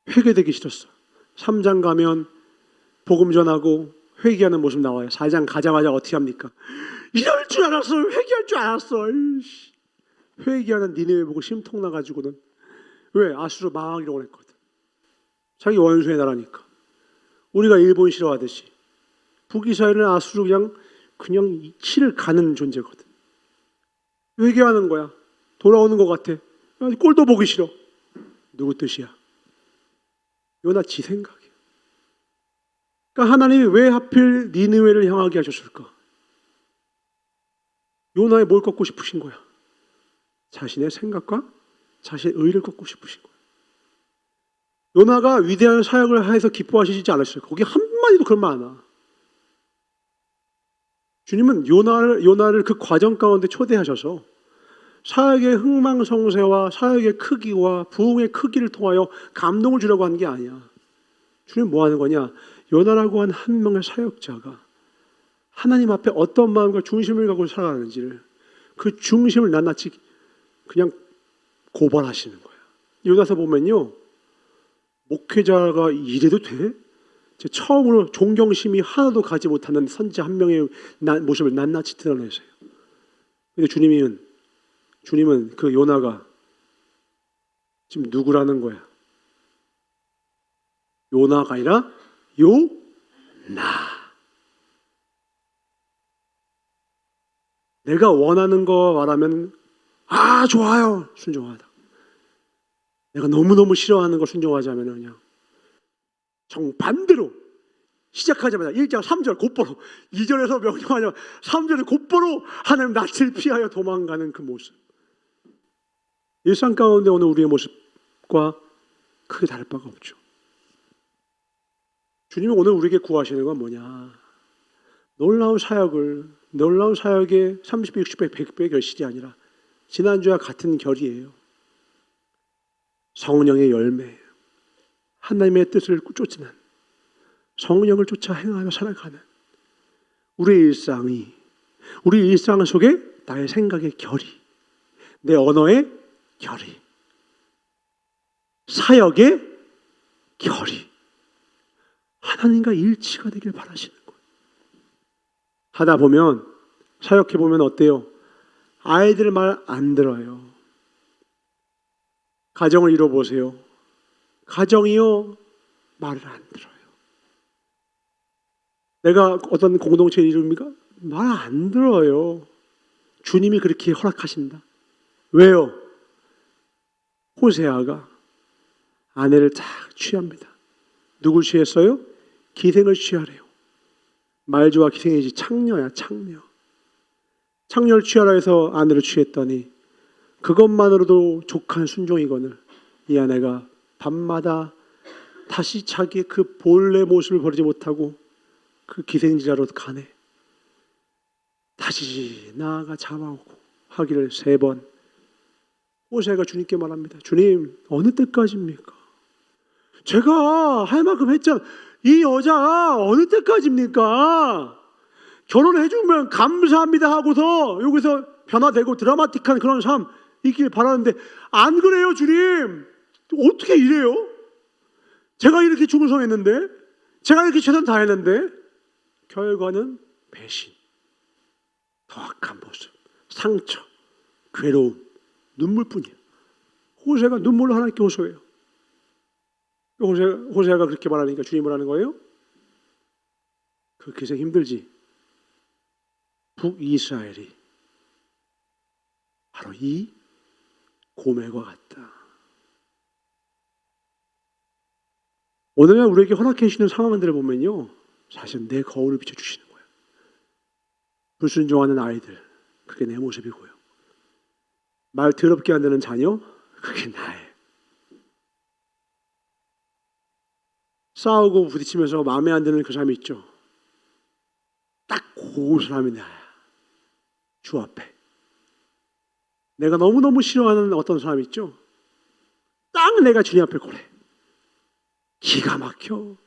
회개되기 싫었어. 3장 가면 복음 전하고 회개하는 모습 나와요. 4장 가자마자 어떻게 합니까? 이럴 줄 알았어. 회개할 줄 알았어. 회개하는 니느웨 보고 심통 나가지고는 왜? 아수르 망하기로 했거든. 자기 원수의 나라니까. 우리가 일본 싫어하듯이 북이스라엘은 아수르 그냥 치를 가는 존재거든. 회개하는 거야. 돌아오는 것 같아. 꼴도 보기 싫어. 누구 뜻이야? 요나 지 생각이야. 그러니까 하나님이 왜 하필 니느웨를 향하게 하셨을까? 요나의 뭘 꺾고 싶으신 거야? 자신의 생각과 자신의 의를 꺾고 싶으신 거야. 요나가 위대한 사역을 해서 기뻐하시지 않으셨어요. 거기 한마디도 그런 말 안 와. 주님은 요나를 그 과정 가운데 초대하셔서 사역의 흥망성쇠와 사역의 크기와 부흥의 크기를 통하여 감동을 주려고 하는 게 아니야. 주님 뭐 하는 거냐? 요나라고 한 명의 사역자가 하나님 앞에 어떤 마음과 중심을 갖고 살아가는지를 그 중심을 낱낱이 그냥 고발하시는 거야. 요나서 보면요. 목회자가 이래도 돼? 처음으로 존경심이 하나도 가지 못하는 선지자 한 명의 모습을 낱낱이 드러내세요. 근데 주님은 그 요나가 지금 누구라는 거야? 요나가 아니라 요나. 내가 원하는 거 말하면 좋아요, 순종하다. 내가 너무너무 싫어하는 거 순종하자면 그냥 정반대로 시작하자마자 1장 3절 곧바로 2절에서 명령하자마자 3절에 곧바로 하나님 낯을 피하여 도망가는 그 모습. 일상 가운데 오늘 우리의 모습과 크게 다를 바가 없죠. 주님이 오늘 우리에게 구하시는 건 뭐냐? 놀라운 사역의 30배, 60배, 100배의 결실이 아니라 지난주와 같은 결이에요. 성령의 열매, 하나님의 뜻을 쫓는, 성령을 쫓아 행하며 살아가는 우리의 우리 일상 속에 나의 생각의 결이, 내 언어의 결이, 사역의 결이 하나님과 일치가 되길 바라시는 거예요. 하다 보면, 사역해 보면 어때요? 아이들 말 안 들어요. 가정을 이뤄보세요. 가정이요, 말을 안 들어요. 내가 어떤 공동체 이룹니까? 말 안 들어요. 주님이 그렇게 허락하신다. 왜요? 호세아가 아내를 딱 취합니다. 누굴 취했어요? 기생을 취하래요. 말주와 기생이지 창녀야, 창녀. 창녀를 취하라 해서 아내를 취했더니 그것만으로도 족한 순종이거늘 이 아내가 밤마다 다시 자기의 그 본래 모습을 버리지 못하고 그 기생지자로 가네. 다시 나아가 잡아오고 하기를 3번. 호세아가 주님께 말합니다. 주님, 어느 때까지입니까? 제가 할 만큼 했잖아. 이 여자 어느 때까지입니까? 결혼해주면 감사합니다 하고서 여기서 변화되고 드라마틱한 그런 삶 있길 바라는데 안 그래요, 주님. 어떻게 이래요? 제가 이렇게 충성했는데, 제가 이렇게 최선 다했는데 결과는 배신, 더 악한 모습, 상처, 괴로움, 눈물뿐이에요. 호세아가 눈물로 하나님께 호소해요. 호세아가 그렇게 말하니까 주님이 뭐라는 거예요? 그렇게 해서 힘들지. 북이스라엘이 바로 이 고멜과 같다. 오늘날 우리에게 허락해 주시는 상황들을 보면요, 사실 내 거울을 비춰주시는 거예요. 불순종하는 아이들, 그게 내 모습이고요. 말 더럽게 안 되는 자녀, 그게 나예요. 싸우고 부딪히면서 마음에 안 드는 그 사람이 있죠. 딱 그 사람이 나야. 주 앞에. 내가 너무너무 싫어하는 어떤 사람이 있죠. 딱 내가 주님 앞에 고래. 기가 막혀.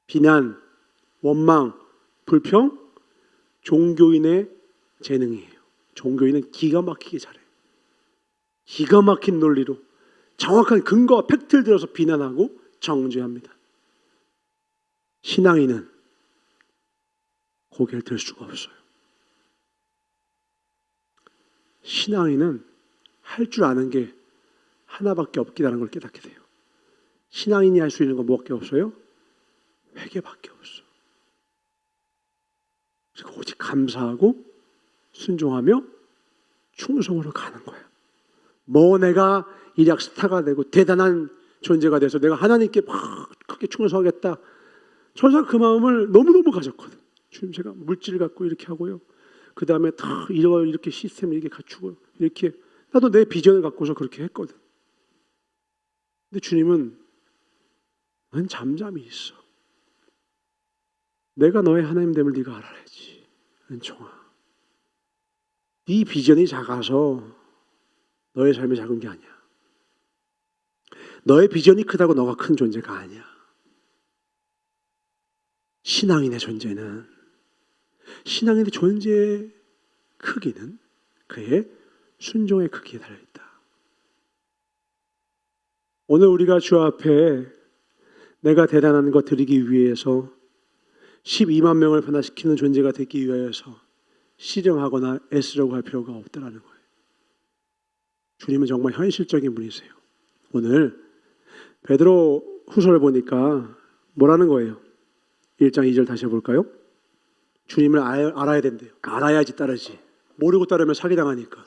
비난, 원망, 불평, 종교인의 재능이에요. 종교인은 기가 막히게 잘해. 기가 막힌 논리로 정확한 근거와 팩트를 들어서 비난하고 정죄합니다. 신앙인은 고개를 들 수가 없어요. 신앙인은 할 줄 아는 게 하나밖에 없기라는 걸 깨닫게 돼요. 신앙인이 할 수 있는 건 뭐밖에 없어요? 회개밖에 없어. 그래서 오직 감사하고 순종하며 충성으로 가는 거예요. 뭐 내가 일약 스타가 되고 대단한 존재가 돼서 내가 하나님께 막 크게 충성하겠다. 저는 그 마음을 너무너무 가졌거든. 주님, 제가 물질을 갖고 이렇게 하고요. 그 다음에 다 이렇게 시스템을 이렇게 갖추고 이렇게 나도 내 비전을 갖고서 그렇게 했거든. 근데 주님은 넌 잠잠히 있어. 내가 너의 하나님됨을 네가 알아야지. 은총아, 네 비전이 작아서 너의 삶이 작은 게 아니야. 너의 비전이 크다고 너가 큰 존재가 아니야. 신앙인의 존재는, 신앙인의 존재의 크기는 그의 순종의 크기에 달려있다. 오늘 우리가 주 앞에 내가 대단한 것 드리기 위해서 12만 명을 변화시키는 존재가 되기 위해서 실행하거나 애쓰려고 할 필요가 없다라는 거예요. 주님은 정말 현실적인 분이세요. 오늘 베드로 후서를 보니까 뭐라는 거예요? 1장 2절 다시 해볼까요? 주님을 알아야 된대요. 알아야지 따르지. 모르고 따르면 사기당하니까.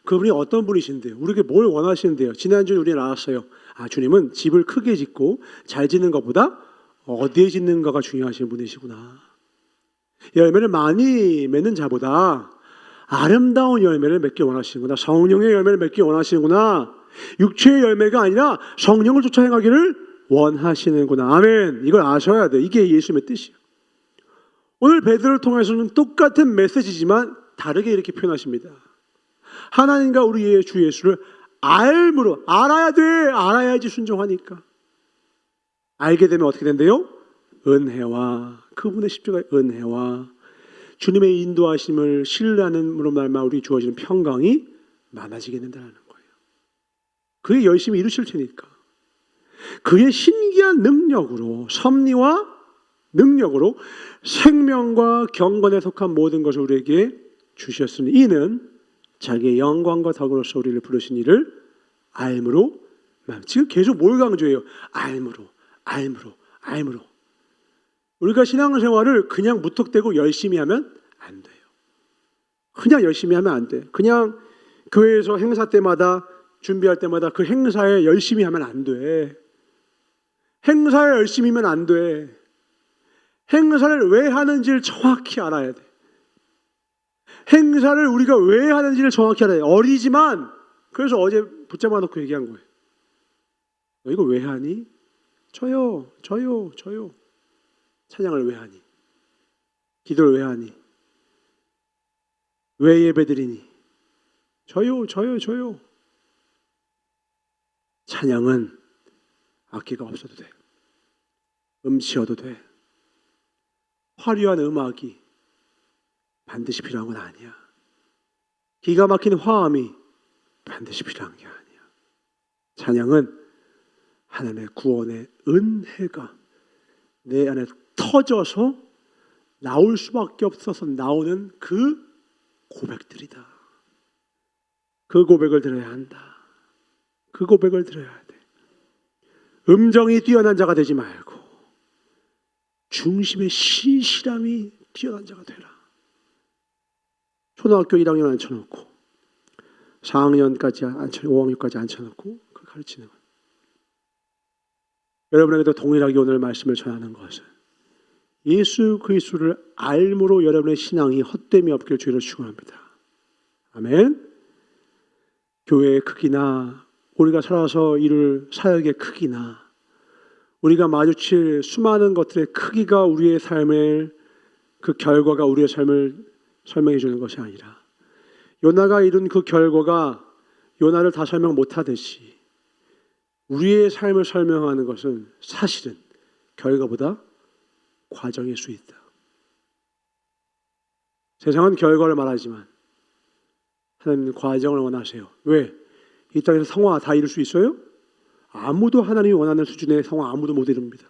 그분이 어떤 분이신데요? 우리에게 뭘 원하시는데요? 지난주에 우리는 알았어요. 주님은 집을 크게 짓고 잘 짓는 것보다 어디에 짓는가가 중요하신 분이시구나. 열매를 많이 맺는 자보다 아름다운 열매를 맺기 원하시는구나. 성령의 열매를 맺기 원하시는구나. 육체의 열매가 아니라 성령을 쫓아 행하기를 원하시는구나. 아멘. 이걸 아셔야 돼. 이게 예수님의 뜻이에요. 오늘 베드로를 통해서는 똑같은 메시지지만 다르게 이렇게 표현하십니다. 하나님과 우리의 주 예수를 알므로, 알아야 돼. 알아야지 순종하니까. 알게 되면 어떻게 된대요? 은혜와, 그분의 십자가의 은혜와 주님의 인도하심을 신뢰하는으로 말미암아 우리 주어지는 평강이 많아지게 된다는 거예요. 그게 열심히 이루실 테니까. 그의 신기한 능력으로, 섭리와 능력으로 생명과 경건에 속한 모든 것을 우리에게 주셨으니 이는 자기의 영광과 덕으로서 우리를 부르신 이를 알므로. 지금 계속 뭘 강조해요? 알므로, 알므로, 알므로. 우리가 신앙생활을 그냥 무턱대고 열심히 하면 안 돼요. 그냥 열심히 하면 안 돼. 그냥 교회에서 행사 때마다, 준비할 때마다 그 행사에 열심히 하면 안 돼. 행사에 열심히 하면 안 돼. 행사를 왜 하는지를 정확히 알아야 돼. 행사를 우리가 왜 하는지를 정확히 알아야 돼. 어리지만, 그래서 어제 붙잡아 놓고 얘기한 거예요. 너 이거 왜 하니? 저요. 찬양을 왜 하니? 기도를 왜 하니? 왜 예배드리니? 저요. 찬양은 악기가 없어도 돼. 음치여도 돼. 화려한 음악이 반드시 필요한 건 아니야. 기가 막힌 화음이 반드시 필요한 게 아니야. 찬양은 하나님의 구원의 은혜가 내 안에 터져서 나올 수밖에 없어서 나오는 그 고백들이다. 그 고백을 들어야 한다. 그 고백을 들어야 돼. 음정이 뛰어난 자가 되지 말고 중심의 신실함이 뛰어난 자가 되라. 초등학교 1학년 앉혀놓고 4학년까지 5학년까지 앉혀놓고 그 가르치는 것. 여러분에게도 동일하게 오늘 말씀을 전하는 것은 예수 그리스도를 알므로 여러분의 신앙이 헛됨이 없길 주의를 축원합니다. 아멘. 교회의 크기나 우리가 살아서 이룰 사역의 크기나 우리가 마주칠 수많은 것들의 크기가 우리의 삶을, 그 결과가 우리의 삶을 설명해 주는 것이 아니라 요나가 이룬 그 결과가 요나를 다 설명 못하듯이 우리의 삶을 설명하는 것은 사실은 결과보다 과정일 수 있다. 세상은 결과를 말하지만 하나님은 과정을 원하세요. 왜? 이 땅에서 성화 다 이룰 수 있어요? 아무도 하나님이 원하는 수준의 성화 아무도 못 이룹니다.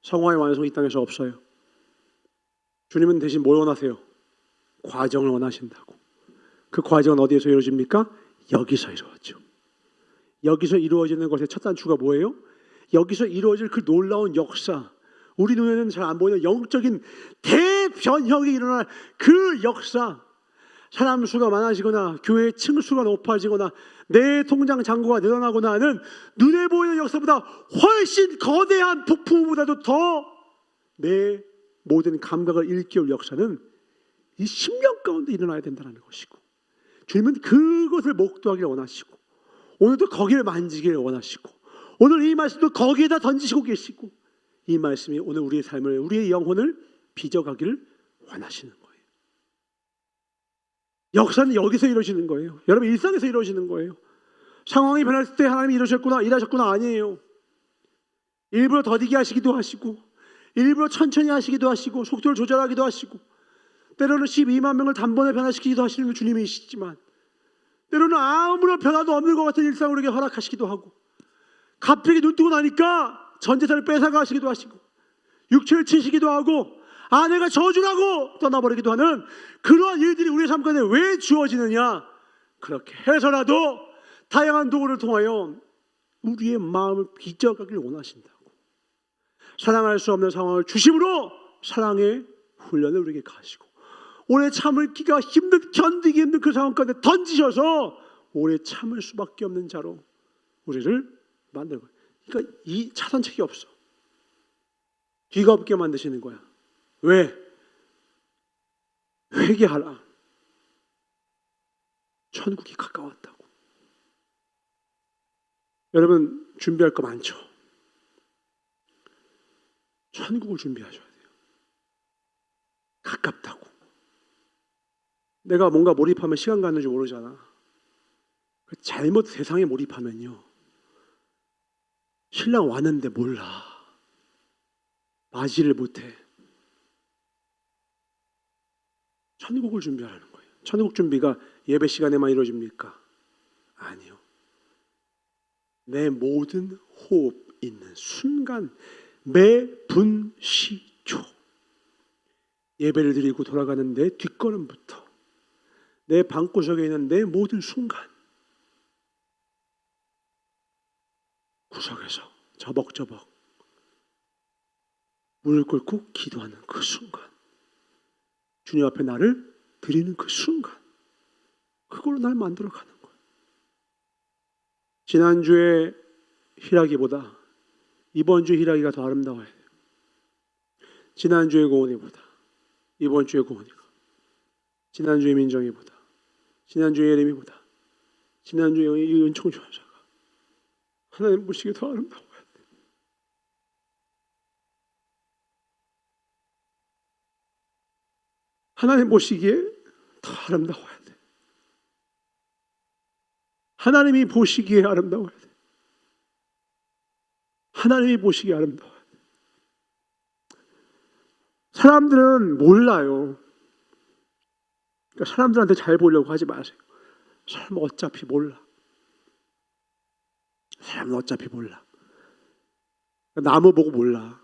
성화의 완성이 이 땅에서 없어요. 주님은 대신 뭘 원하세요? 과정을 원하신다고. 그 과정은 어디에서 이루어집니까? 여기서 이루어져. 여기서 이루어지는 것의 첫 단추가 뭐예요? 여기서 이루어질 그 놀라운 역사, 우리 눈에는 잘 안 보이는 영적인 대변형이 일어날 그 역사, 사람 수가 많아지거나 교회의 층수가 높아지거나 내 통장 잔고가 늘어나거나 하는 눈에 보이는 역사보다 훨씬 거대한 폭풍보다도 더 내 모든 감각을 일깨울 역사는 이 10년 가운데 일어나야 된다는 것이고, 주님은 그것을 목도하기를 원하시고 오늘도 거기를 만지기를 원하시고 오늘 이 말씀도 거기에다 던지시고 계시고 이 말씀이 오늘 우리의 삶을, 우리의 영혼을 빚어가기를 원하시는 거예요. 역사는 여기서 이루어지는 거예요. 여러분 일상에서 이루어지는 거예요. 상황이 변했을 때 하나님이 이루셨구나, 일하셨구나 아니에요. 일부러 더디게 하시기도 하시고 일부러 천천히 하시기도 하시고 속도를 조절하기도 하시고 때로는 12만 명을 단번에 변화시키기도 하시는 주님이시지만 때로는 아무런 변화도 없는 것 같은 일상을 우리에게 허락하시기도 하고 갑자기 눈 뜨고 나니까 전재산을 뺏어가 하시기도 하시고 육체를 치시기도 하고 아내가 저주라고 떠나버리기도 하는 그러한 일들이 우리의 삶 가운데 왜 주어지느냐? 그렇게 해서라도 다양한 도구를 통하여 우리의 마음을 빚어가길 원하신다고. 사랑할 수 없는 상황을 주심으로 사랑의 훈련을 우리에게 가시고, 오래 참을기가 견디기 힘든 그 상황 가운데 던지셔서 오래 참을 수밖에 없는 자로 우리를 만들고. 그러니까 이 차선책이 없어. 뒤가 없게 만드시는 거야. 왜? 회개하라. 천국이 가까웠다고. 여러분 준비할 거 많죠? 천국을 준비하셔야 돼요. 가깝다고. 내가 뭔가 몰입하면 시간 가는 줄 모르잖아. 잘못 세상에 몰입하면요, 신랑 왔는데 몰라. 맞이를 못해. 천국을 준비하라는 거예요. 천국 준비가 예배 시간에만 이루어집니까? 아니요. 내 모든 호흡 있는 순간, 매 분, 시, 초, 예배를 드리고 돌아가는 내 뒷걸음부터 내 방구석에 있는 내 모든 순간, 구석에서 저벅저벅 무릎 꿇고 기도하는 그 순간, 주님 앞에 나를 드리는 그 순간, 그걸로 날 만들어가는 거예요. 지난주에 희락이보다 이번 주 희락이가 더 아름다워야 돼요. 지난주의 고은이보다 이번 주의 고은이가, 지난주의 민정이보다 지난주의 예림이보다 지난주의 이 은총 주하자가 하나님 보시기에 더 아름다워야 돼요. 하나님 보시기에 더 아름다워야 돼. 하나님이 보시기에 아름다워야 돼. 하나님이 보시기에 아름다워야 돼. 사람들은 몰라요. 그러니까 사람들한테 잘 보려고 하지 마세요. 사람은 어차피 몰라. 사람은 어차피 몰라. 나무 보고 몰라.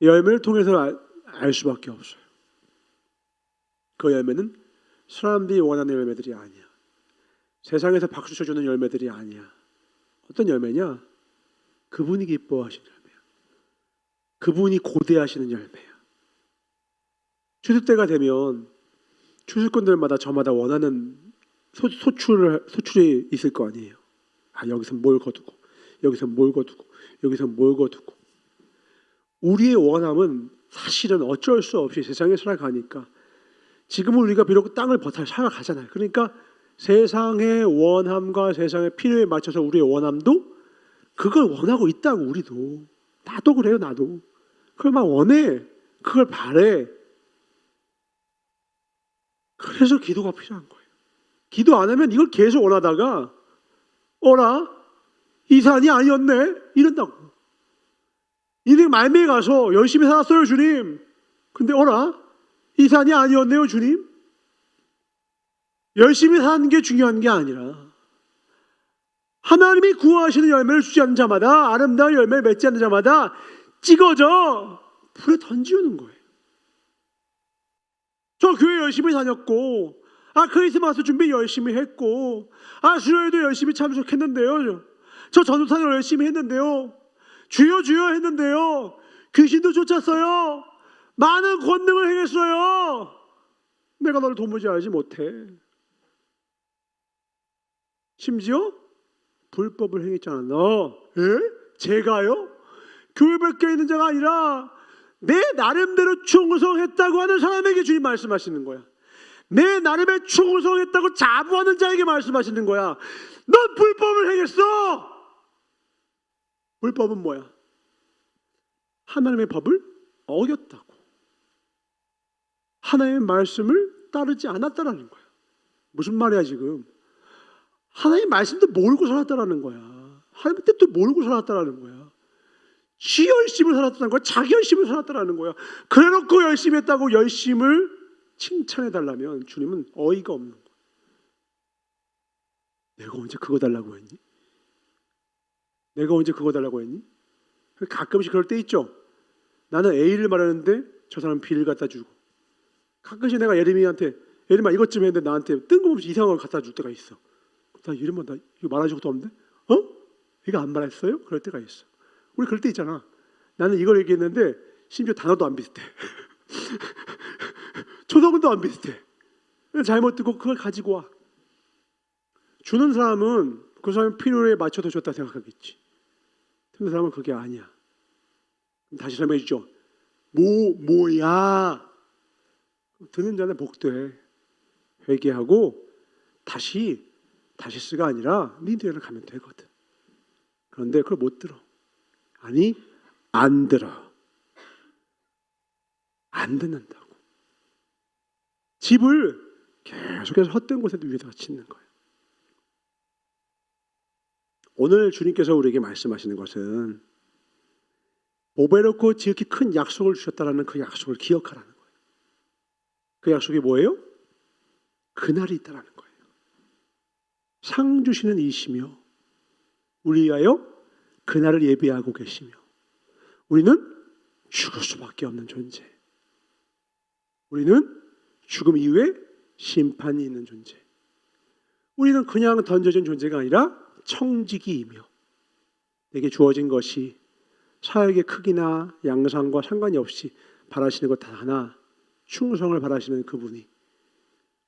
열매를 통해서 알 수밖에 없어요. 그 열매는 사람들이 원하는 열매들이 아니야. 세상에서 박수 쳐주는 열매들이 아니야. 어떤 열매냐? 그분이 기뻐하시는 열매야. 그분이 고대하시는 열매야. 추수 때가 되면 추수꾼들마다 저마다 원하는 소출이 있을 거 아니에요. 아, 여기서 뭘 거두고, 여기서 뭘 거두고, 여기서 뭘 거두고. 우리의 원함은 사실은 어쩔 수 없이 세상에 살아가니까, 지금은 우리가 비록 땅을 버텨 살아가잖아요. 그러니까 세상의 원함과 세상의 필요에 맞춰서 우리의 원함도 그걸 원하고 있다고. 우리도, 나도 그래요. 나도 그걸 막 원해. 그걸 바래. 그래서 기도가 필요한 거예요. 기도 안 하면 이걸 계속 원하다가 어라? 이 산이 아니었네? 이런다고. 인생 말미에 가서 열심히 살았어요 주님. 근데 어라? 이 산이 아니었네요 주님. 열심히 사는 게 중요한 게 아니라 하나님이 구하시는 열매를 주지 않는 자마다, 아름다운 열매를 맺지 않는 자마다 찍어져 불에 던지우는 거예요. 저 교회 열심히 다녔고, 크리스마스 준비 열심히 했고, 수요일도 열심히 참석했는데요, 저 전도사를 열심히 했는데요, 주여 주여 했는데요, 귀신도 쫓았어요, 많은 권능을 행했어요. 내가 너를 도무지 알지 못해. 심지어 불법을 행했잖아. 너, 제가요? 교회 밖에 있는 자가 아니라 내 나름대로 충성했다고 하는 사람에게 주님 말씀하시는 거야. 내 나름의 충성했다고 자부하는 자에게 말씀하시는 거야. 넌 불법을 행했어. 불법은 뭐야? 하나님의 법을 어겼다고. 하나님의 말씀을 따르지 않았다라는 거야. 무슨 말이야 지금? 하나님의 말씀도 모르고 살았다라는 거야. 하나님의 뜻도 모르고 살았다라는 거야. 지 열심을 살았다는 거야. 자기 열심을 살았다라는 거야. 그래놓고 열심히 했다고 열심을 칭찬해달라면 주님은 어이가 없는 거야. 내가 언제 그거 달라고 했니? 내가 언제 그거 달라고 했니? 가끔씩 그럴 때 있죠. 나는 A를 말하는데 저 사람은 B를 갖다 주고, 가끔씩 내가 예림이한테 예림아 이것 좀 했는데 나한테 뜬금없이 이상한 걸 갖다 줄 때가 있어. 나 예림아 나 이거 말한 적도 없는데? 이거 안 말했어요? 그럴 때가 있어. 우리 그럴 때 있잖아. 나는 이걸 얘기했는데 심지어 단어도 안 비슷해. 초성도 안 비슷해. 잘못 듣고 그걸 가지고 와. 주는 사람은 그 사람의 필요에 맞춰서 줬다 생각하겠지. 듣는 사람은 그게 아니야. 다시 설명해 주죠. 뭐야? 듣는 자는 복돼. 회개하고 다시스가 아니라 니들로 가면 되거든. 그런데 그걸 못 들어. 아니, 안 들어. 안 듣는다고. 집을 계속해서 헛된 곳에 위에다가 짓는 거예요. 오늘 주님께서 우리에게 말씀하시는 것은 보배롭고 지극히 큰 약속을 주셨다라는 그 약속을 기억하라는 거예요. 그 약속이 뭐예요? 그날이 있다라는 거예요. 상 주시는 이시며 우리 위하여 그날을 예비하고 계시며 우리는 죽을 수밖에 없는 존재. 우리는 죽음 이후에 심판이 있는 존재. 우리는 그냥 던져진 존재가 아니라 청지기이며 내게 주어진 것이 사역의 크기나 양상과 상관이 없이 바라시는 것 다 하나 충성을 바라시는 그분이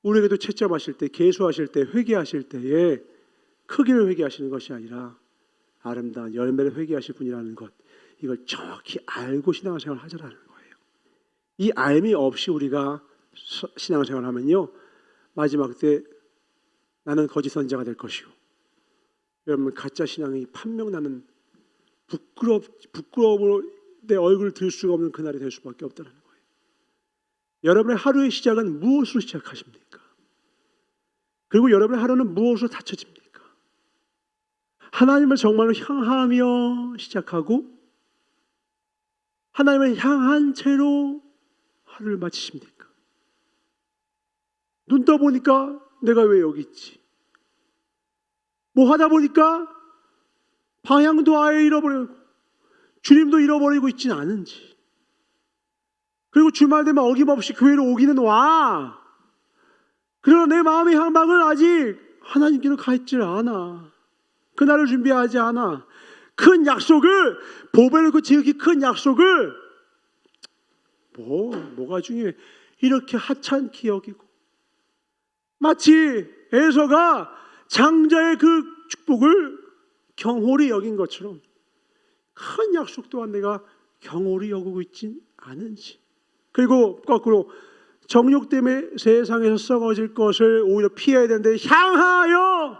우리에게도 채점하실 때, 계수하실 때, 회개하실 때에 크기를 회개하시는 것이 아니라 아름다운 열매를 회개하실 분이라는 것, 이걸 정확히 알고 신앙생활을 하자라는 거예요. 이 알미 없이 우리가 신앙생활을 하면요, 마지막 때 나는 거짓 선지자가 될 것이고, 여러분 가짜 신앙이 판명나는 부끄러움으로 내 얼굴을 들 수가 없는 그날이 될 수밖에 없다는 거예요. 여러분의 하루의 시작은 무엇으로 시작하십니까? 그리고 여러분의 하루는 무엇으로 닫혀집니까? 하나님을 정말로 향하며 시작하고 하나님을 향한 채로 하루를 마치십니까? 눈 떠보니까 내가 왜 여기 있지? 뭐 하다 보니까 방향도 아예 잃어버리고 주님도 잃어버리고 있지는 않은지, 그리고 주말 되면 어김없이 교회로 오기는 와. 그러나 내 마음의 향방은 아직 하나님께로 가 있질 않아. 그날을 준비하지 않아. 큰 약속을, 보배롭고 지극히 큰 약속을 뭐가 중요해? 이렇게 하찮게 여기고 마치 에서가 장자의 그 축복을 경홀히 여긴 것처럼 큰 약속 또한 내가 경홀히 여기고 있진 않은지, 그리고 거꾸로 정욕 때문에 세상에서 썩어질 것을 오히려 피해야 되는데 향하여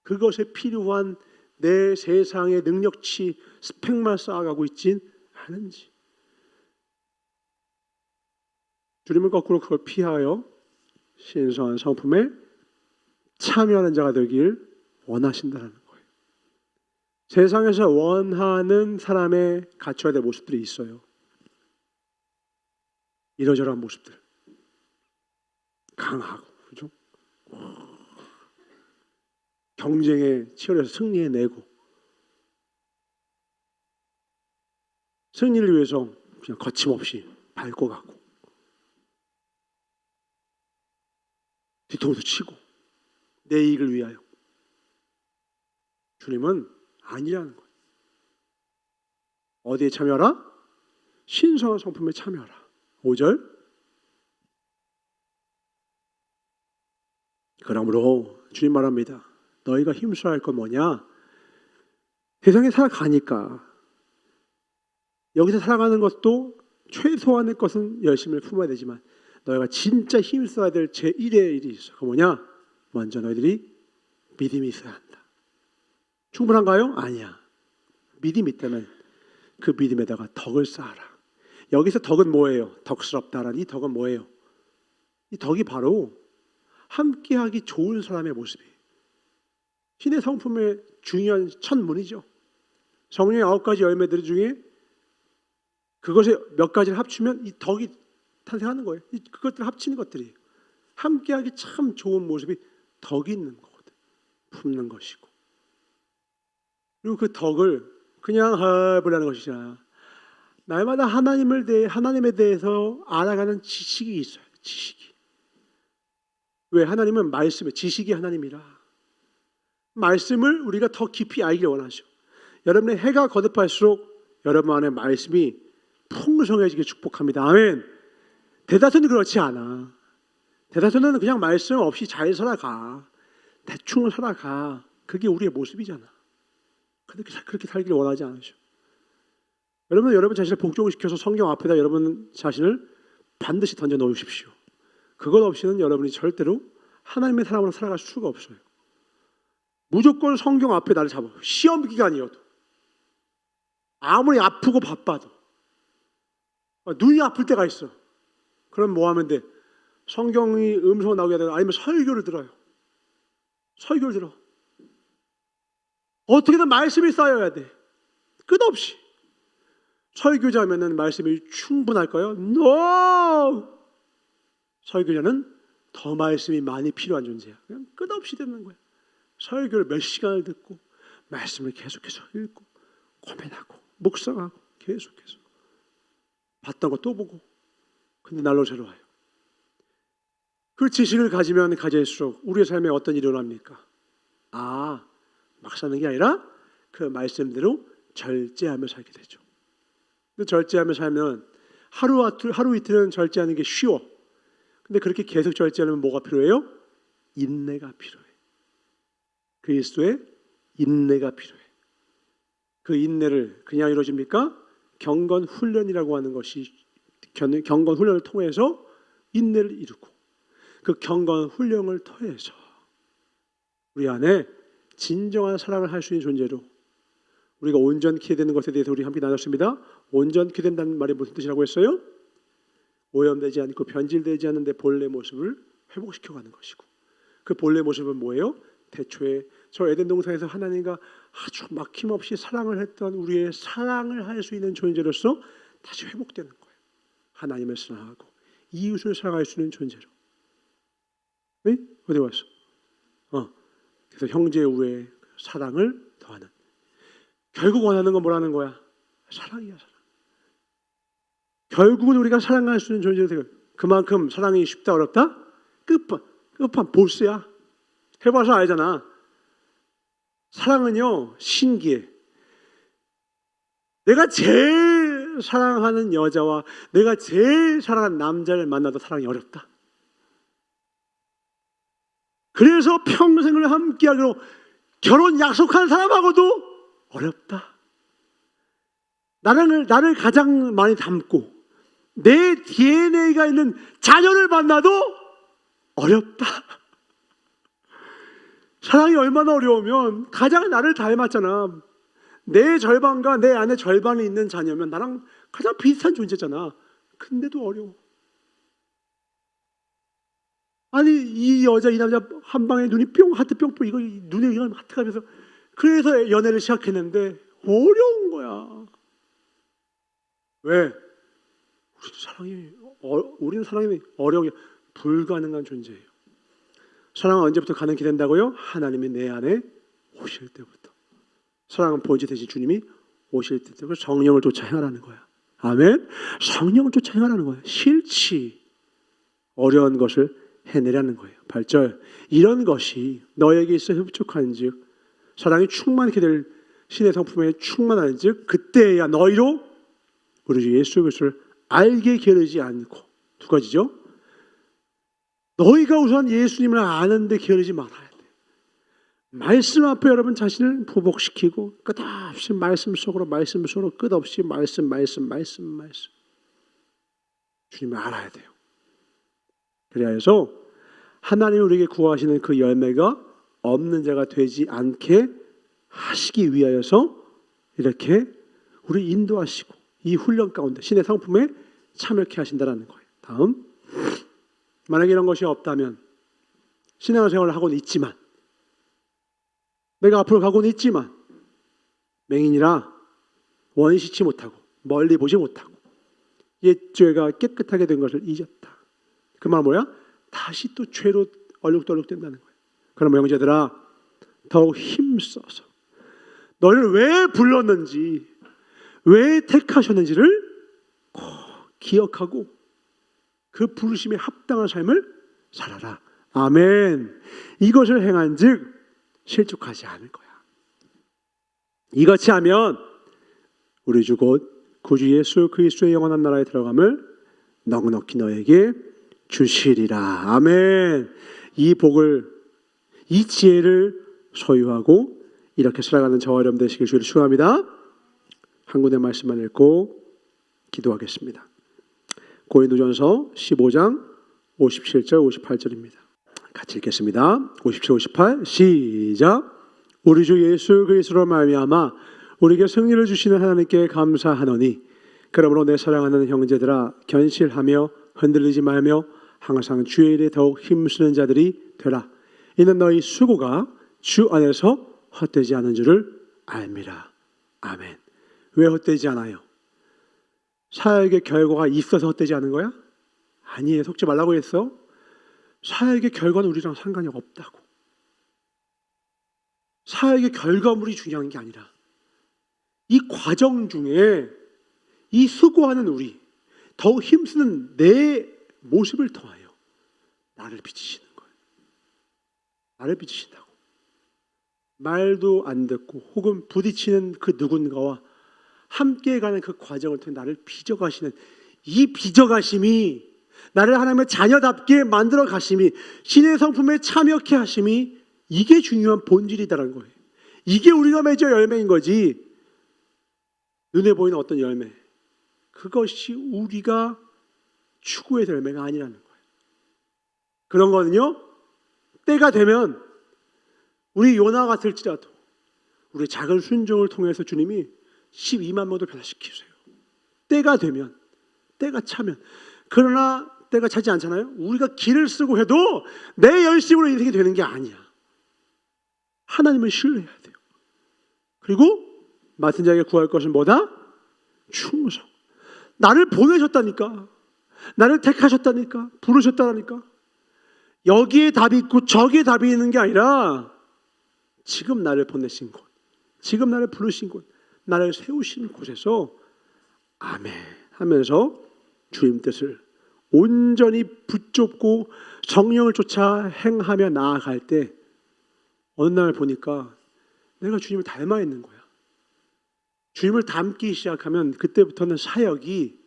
그것에 필요한 내 세상의 능력치 스펙만 쌓아가고 있진 않은지, 주님은 거꾸로 그걸 피하여 신성한 성품에 참여하는 자가 되길 원하신다는 거예요. 세상에서 원하는 사람의 갖춰야 될 모습들이 있어요. 이러저러한 모습들, 강하고, 그죠? 경쟁에 치열해서 승리해내고, 승리를 위해서 그냥 거침없이 밟고 가고, 뒤통수 치고, 내 이익을 위하여. 주님은 아니라는 거예요. 어디에 참여하라? 신성한 성품에 참여하라. 5절, 그러므로 주님 말합니다. 너희가 힘써야 할 건 뭐냐? 세상에 살아가니까 여기서 살아가는 것도 최소한의 것은 열심을 품어야 되지만 너희가 진짜 힘써야 될 제1의 일이 있어. 그 뭐냐? 먼저 너희들이 믿음이 있어야 한다. 충분한가요? 아니야. 믿음이 있다면 그 믿음에다가 덕을 쌓아라. 여기서 덕은 뭐예요? 덕스럽다라는 이 덕은 뭐예요? 이 덕이 바로 함께하기 좋은 사람의 모습이에요. 신의 성품의 중요한 첫문이죠. 성령의 9가지 열매들 중에 그것에 몇 가지를 합치면 이 덕이 탄생하는 거예요. 그것들을 합치는 것들이에요. 함께하기 참 좋은 모습이 덕이 있는 거거든. 품는 것이고. 그리고 그 덕을 그냥 해보라는 것이잖아. 날마다 하나님에 대해서 알아가는 지식이 있어요. 지식이. 왜? 하나님은 말씀에 지식이 하나님이라. 말씀을 우리가 더 깊이 알기를 원하죠. 여러분의 해가 거듭할수록 여러분 안에 말씀이 풍성해지게 축복합니다. 아멘. 대다수는 그렇지 않아. 대다수는 그냥 말씀 없이 잘 살아가. 대충 살아가. 그게 우리의 모습이잖아. 그렇게 살기를 원하지 않으셔. 여러분 자신을 복종시켜서 성경 앞에다 여러분 자신을 반드시 던져 놓으십시오. 그것 없이는 여러분이 절대로 하나님의 사람으로 살아갈 수가 없어요. 무조건 성경 앞에 나를 잡아. 시험 기간이어도 아무리 아프고 바빠도 눈이 아플 때가 있어. 그럼 뭐 하면 돼? 성경이 음성으로 나오게 되나 아니면 설교를 들어요. 설교를 들어. 어떻게든 말씀이 쌓여야 돼. 끝없이. 설교자면은 말씀이 충분할까요? No! 설교자는 더 말씀이 많이 필요한 존재야. 그냥 끝없이 듣는 거야. 설교를 몇 시간을 듣고 말씀을 계속해서 읽고 고민하고 묵상하고 계속해서 봤던 거 또 보고. 근데 날로 새로워요. 그 지식을 가지면 가질수록 우리의 삶에 어떤 일이 일어납니까? 막 사는 게 아니라 그 말씀대로 절제하며 살게 되죠. 절제하며 살면 하루 이틀은 절제하는 게 쉬워. 근데 그렇게 계속 절제하려면 뭐가 필요해요? 인내가 필요해. 그리스도의 인내가 필요해. 그 인내를 그냥 이루어집니까? 경건 훈련이라고 하는 것이 경건 훈련을 통해서 인내를 이루고 그 경건 훈련을 통해서 우리 안에 진정한 사랑을 할 수 있는 존재로 우리가 온전케 되는 것에 대해서 우리 함께 나눴습니다. 온전케 된다는 말이 무슨 뜻이라고 했어요? 오염되지 않고 변질되지 않는 내 본래 모습을 회복시켜가는 것이고 그 본래 모습은 뭐예요? 태초에 저 에덴 동산에서 하나님과 아주 막힘없이 사랑을 했던 우리의 사랑을 할 수 있는 존재로서 다시 회복되는 거예요. 하나님을 사랑하고 이웃을 사랑할 수 있는 존재로. 네? 어디 왔어? 그래서 형제 우애의 사랑을 더하는. 결국 원하는 건 뭐라는 거야? 사랑이야, 사랑. 결국은 우리가 사랑할 수 있는 존재가 되고 그만큼 사랑이 쉽다 어렵다? 끝판 보스야. 해봐서 알잖아. 사랑은요 신기해. 내가 제일 사랑하는 여자와 내가 제일 사랑하는 남자를 만나도 사랑이 어렵다. 그래서 평생을 함께하기로 결혼 약속한 사람하고도 어렵다. 나를 가장 많이 닮고 내 DNA가 있는 자녀를 만나도 어렵다. 사랑이 얼마나 어려우면 가장 나를 닮았잖아. 내 절반과 내 안에 절반이 있는 자녀면 나랑 가장 비슷한 존재잖아. 근데도 어려워. 아니 이 여자 이 남자 한 방에 눈이 뿅 하트 뿅뿅 이거 눈에 이거 하트가 면서 그래서 연애를 시작했는데 어려운 거야. 왜? 우리는 사랑이 어려운 게 불가능한 존재예요. 사랑은 언제부터 가능케 된다고요? 하나님이 내 안에 오실 때부터. 사랑은 본체 되신 주님이 오실 때부터 성령을 쫓아 행하라는 거야. 아멘. 성령을 쫓아 행하라는 거야. 싫지. 어려운 것을 해내라는 거예요. 8절. 이런 것이 너에게 있어 흡족한즉 사랑이 충만케 될 신의 성품에 충만한즉 그때야 너희로 우리 주 예수 그리스도를 알게 게으르지 않고. 두 가지죠. 너희가 우선 예수님을 아는데 게으르지 말아야 돼. 말씀 앞에 여러분 자신을 부복시키고 끝없이 말씀 속으로 끝없이 말씀 주님을 알아야 돼요. 그래야 해서 하나님이 우리에게 구하시는 그 열매가 없는 자가 되지 않게 하시기 위하여서 이렇게 우리 인도하시고 이 훈련 가운데 신의 상품에 참여케 하신다는 거예요. 다음, 만약에 이런 것이 없다면 신앙생활을 하고는 있지만 내가 앞으로 가고는 있지만 맹인이라 원시치 못하고 멀리 보지 못하고 옛 죄가 깨끗하게 된 것을 잊었다. 그 말은 뭐야? 다시 또 죄로 얼룩덜룩 된다는 거예요. 그러면 형제들아 더욱 힘써서 너를 왜 불렀는지 왜 택하셨는지를 꼭 기억하고 그 부르심에 합당한 삶을 살아라. 아멘. 이것을 행한즉 실족하지 않을 거야. 이같이 하면 우리 주 곧 구주 예수 그리스도의 영원한 나라에 들어감을 넉넉히 너에게 주시리라. 아멘. 이 복을, 이 지혜를 소유하고 이렇게 살아가는 저와 여러분 되시길 주를 축원합니다. 한 군데 말씀만 읽고 기도하겠습니다. 고린도전서 15장 57절 58절입니다. 같이 읽겠습니다. 57, 58 시작. 우리 주 예수 그리스도로 말미암아 우리에게 승리를 주시는 하나님께 감사하노니 그러므로 내 사랑하는 형제들아 견실하며 흔들리지 말며 항상 주의 일에 더욱 힘쓰는 자들이 되라. 이는 너희 수고가 주 안에서 헛되지 않은 줄을 알미라. 아멘. 왜 헛되지 않아요? 사역의 결과가 있어서 헛되지 않은 거야? 아니에요. 속지 말라고 했어. 사역의 결과는 우리랑 상관이 없다고. 사역의 결과물이 중요한 게 아니라 이 과정 중에 이 수고하는 우리, 더욱 힘쓰는 내 모습을 통하여 나를 비추시는 거예요. 나를 비추신다고. 말도 안 듣고 혹은 부딪히는 그 누군가와 함께 가는 그 과정을 통해 나를 빚어가시는 이 빚어가심이, 나를 하나님의 자녀답게 만들어 가심이, 신의 성품에 참여케 하심이, 이게 중요한 본질이다라는 거예요. 이게 우리가 맺어 열매인 거지. 눈에 보이는 어떤 열매, 그것이 우리가 추구해서 열매가 아니라는 거예요. 그런 거는요, 때가 되면 우리 요나 같을지라도 우리 작은 순종을 통해서 주님이 12만 명도 변화시키세요. 때가 되면, 때가 차면. 그러나 때가 차지 않잖아요. 우리가 길을 쓰고 해도 내 열심으로 인생이 되는 게 아니야. 하나님을 신뢰해야 돼요. 그리고 맡은 자에게 구할 것은 뭐다? 충성. 나를 보내셨다니까. 나를 택하셨다니까. 부르셨다니까. 여기에 답이 있고 저기에 답이 있는 게 아니라 지금 나를 보내신 곳, 지금 나를 부르신 곳, 나를 세우신 곳에서 아멘 하면서 주님 뜻을 온전히 붙잡고 성령을 쫓아 행하며 나아갈 때 어느 날 보니까 내가 주님을 닮아 있는 거야. 주님을 닮기 시작하면 그때부터는 사역이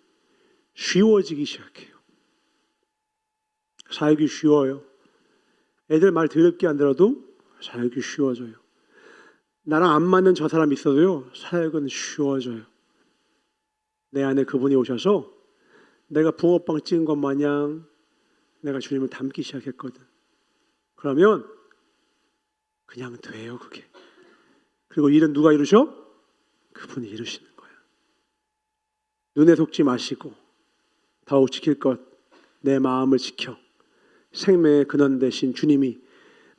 쉬워지기 시작해요. 사역이 쉬워요. 애들 말 더럽게 안 들어도 사역이 쉬워져요. 나랑 안 맞는 저 사람 있어도요, 사역은 쉬워져요. 내 안에 그분이 오셔서 내가 붕어빵 찍은 것 마냥 내가 주님을 닮기 시작했거든. 그러면 그냥 돼요, 그게. 그리고 일은 누가 이루셔? 그분이 이루시는 거야. 눈에 속지 마시고 더욱 지킬 것, 내 마음을 지켜 생명의 근원 되신 주님이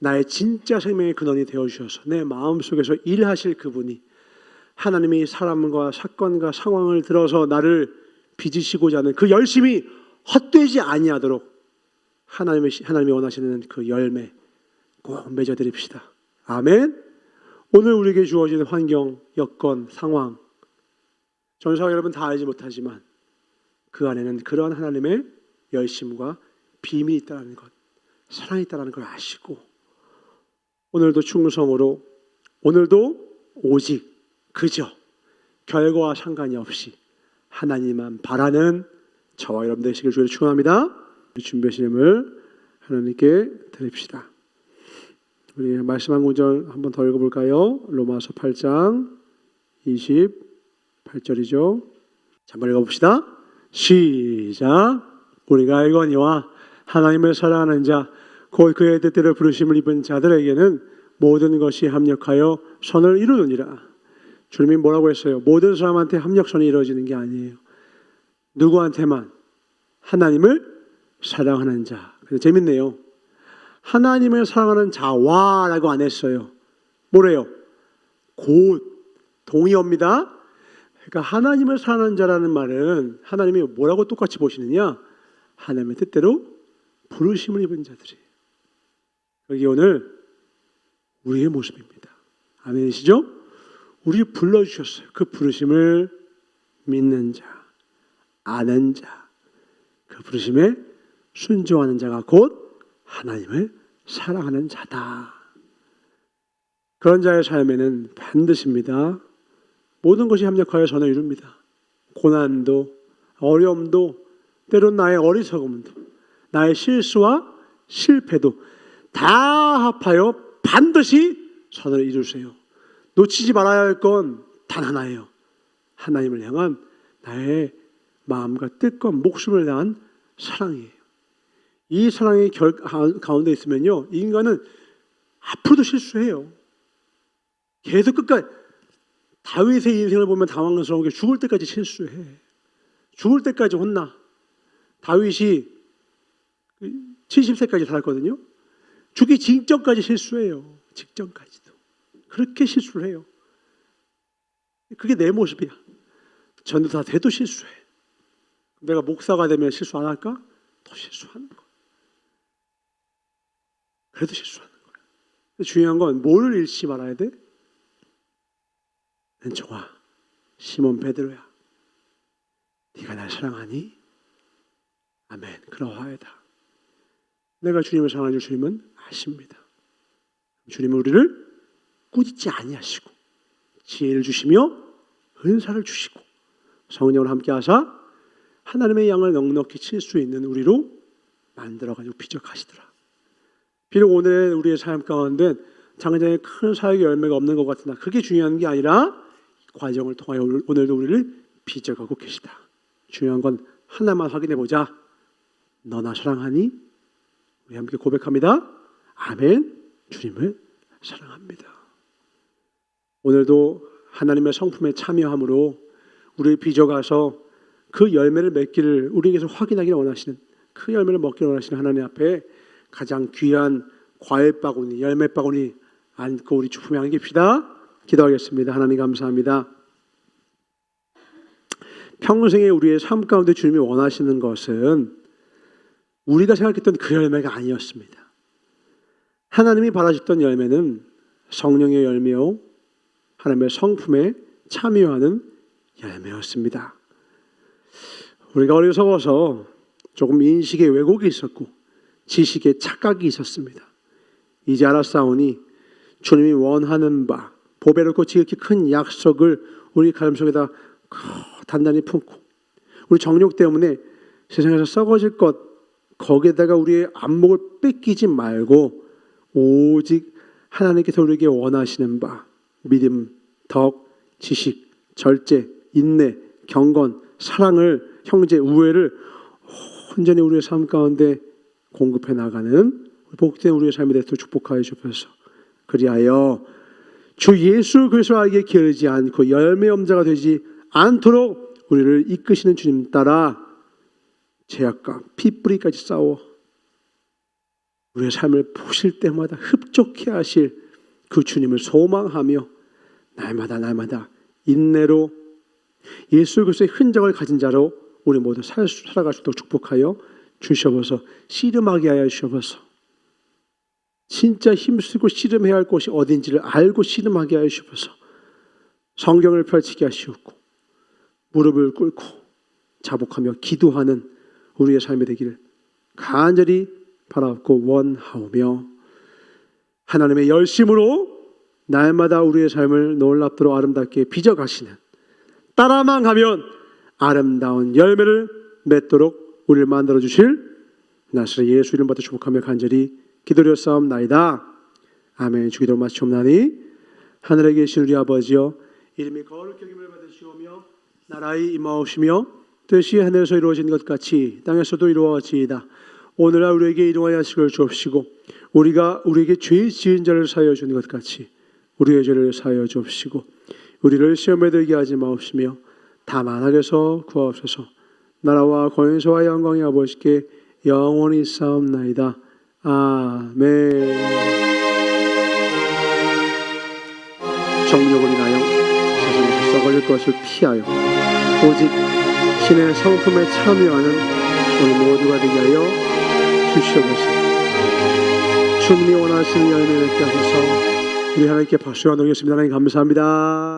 나의 진짜 생명의 근원이 되어주셔서 내 마음속에서 일하실 그분이, 하나님이 사람과 사건과 상황을 들어서 나를 빚으시고자 하는 그 열심이 헛되지 아니하도록 하나님이 원하시는 그 열매 꼭 맺어드립시다. 아멘. 오늘 우리에게 주어지는 환경, 여건, 상황, 전사가 여러분 다 알지 못하지만 그 안에는 그러한 하나님의 열심과 비밀이 있다는 것, 사랑이 있다는 걸 아시고 오늘도 충성으로, 오늘도 오직 그저 결과와 상관이 없이 하나님만 바라는 저와 여러분 되시길 주를 축원합니다. 준비하신 힘을 하나님께 드립시다. 우리 말씀 한 구절 한번 더 읽어볼까요? 로마서 8장 28절이죠. 한번 읽어봅시다. 시작. 우리가 알거니와 하나님을 사랑하는 자 곧 그의 뜻대로 부르심을 입은 자들에게는 모든 것이 합력하여 선을 이루느니라. 주님이 뭐라고 했어요? 모든 사람한테 합력선이 이루어지는 게 아니에요. 누구한테만? 하나님을 사랑하는 자. 근데 재밌네요. 하나님을 사랑하는 자와라고 안 했어요. 뭐래요? 곧 동의어입니다. 그러니까 하나님을 사랑하는 자라는 말은 하나님이 뭐라고 똑같이 보시느냐? 하나님의 뜻대로 부르심을 입은 자들이. 여기 오늘 우리의 모습입니다. 아멘이시죠? 우리 불러주셨어요. 그 부르심을 믿는 자, 아는 자, 그 부르심에 순종하는 자가 곧 하나님을 사랑하는 자다. 그런 자의 삶에는 반드시입니다. 모든 것이 합력하여 선을 이룹니다. 고난도, 어려움도, 때론 나의 어리석음도, 나의 실수와 실패도 다 합하여 반드시 선을 이루세요. 놓치지 말아야 할 건 단 하나예요. 하나님을 향한 나의 마음과 뜻과 목숨을 다한 사랑이에요. 이 사랑의 가운데 있으면요, 인간은 앞으로도 실수해요. 계속 끝까지. 다윗의 인생을 보면 당황스러운 게 죽을 때까지 실수해. 죽을 때까지 혼나. 다윗이 70세까지 살았거든요. 죽기 직전까지 실수해요. 직전까지도. 그렇게 실수를 해요. 그게 내 모습이야. 전도사 돼도 실수해. 내가 목사가 되면 실수 안 할까? 더 실수하는 거야. 그래도 실수하는 거야. 중요한 건 뭐를 잃지 말아야 돼? 은총아, 시몬 베드로야, 네가 날 사랑하니? 아멘. 그러하여다. 내가 주님을 사랑하는 줄 주님은 아십니다. 주님은 우리를 꾸짖지 아니하시고 지혜를 주시며 은사를 주시고 성령을 함께하사 하나님의 양을 넉넉히 칠 수 있는 우리로 만들어가지고 비적하시더라. 비록 오늘 우리의 삶 가운데 당장에 큰 사역의 열매가 없는 것 같으나 그게 중요한 게 아니라 과정을 통하여 오늘도 우리를 비적하고 계시다. 중요한 건 하나만 확인해 보자. 너 나 사랑하니? 우리 함께 고백합니다. 아멘. 주님을 사랑합니다. 오늘도 하나님의 성품에 참여함으로 우리를 빚어가서 그 열매를 맺기를 우리에게서 확인하기를 원하시는, 그 열매를 먹기를 원하시는 하나님 앞에 가장 귀한 과일 바구니, 열매 바구니 안고 우리 주품에 안깁시다. 기도하겠습니다. 하나님 감사합니다. 평생에 우리의 삶 가운데 주님이 원하시는 것은 우리가 생각했던 그 열매가 아니었습니다. 하나님이 바라셨던 열매는 성령의 열매요, 하나님의 성품에 참여하는 열매였습니다. 우리가 어리석어서 조금 인식에 왜곡이 있었고 지식에 착각이 있었습니다. 이제 알았사오니 주님이 원하는 바, 보배롭고 지극히 큰 약속을 우리 가슴속에다 단단히 품고 우리 정욕 때문에 세상에서 썩어질 것 거기에다가 우리의 안목을 뺏기지 말고 오직 하나님께서 우리에게 원하시는 바, 믿음, 덕, 지식, 절제, 인내, 경건, 사랑을, 형제, 우애를 온전히 우리의 삶 가운데 공급해 나가는 복된 우리의 삶에 대해서 축복하여 주옵소서. 그리하여 주 예수 그리스도를 알게 게으르지 않고 열매 엄자가 되지 않도록 우리를 이끄시는 주님 따라 죄악과 핏뿌리까지 싸워 우리의 삶을 보실 때마다 흡족해 하실 그 주님을 소망하며 날마다 인내로 예수 그리스도의 흔적을 가진 자로 우리 모두 살아갈 수 있도록 축복하여 주셔서 씨름하게 하여 주셔서 진짜 힘쓰고 씨름해야 할 곳이 어딘지를 알고 씨름하게 하여 주셔서 성경을 펼치게 하시옵고 무릎을 꿇고 자복하며 기도하는 우리의 삶이 되기를 간절히 바라옵고 원하오며 하나님의 열심으로 날마다 우리의 삶을 놀랍도록 아름답게 빚어가시는, 따라만 가면 아름다운 열매를 맺도록 우리를 만들어주실 나사렛 예수 이름 받아 축복하며 간절히 기도드렸사옵나이다. 아멘. 주기도 마치옵나니 하늘에 계신 우리 아버지여, 이름이 거룩히 여김을 받으시오며 나라의 임하옵시며 뜻이 하늘에서 이루어진 것 같이 땅에서도 이루어지이다. 오늘날 우리에게 일용할 양식을 주옵시고 우리에게 죄 지은 자를 사하여 주는 것 같이 우리의 죄를 사하여 주옵시고 우리를 시험에 들게 하지 마옵시며 다만 악에서 구하옵소서. 나라와 권세와 영광이 아버지께 영원히 있사옵나이다. 아멘. 정욕을 인하여 세상에서 썩어질 것을 피하여 오직 신의 성품에 참여하는 우리 모두가 되게 하여 주시옵소서. 주님이 원하시는 열매 맺게 하소서. 우리 하나님께 박수와 드리겠습니다. 하나님 감사합니다.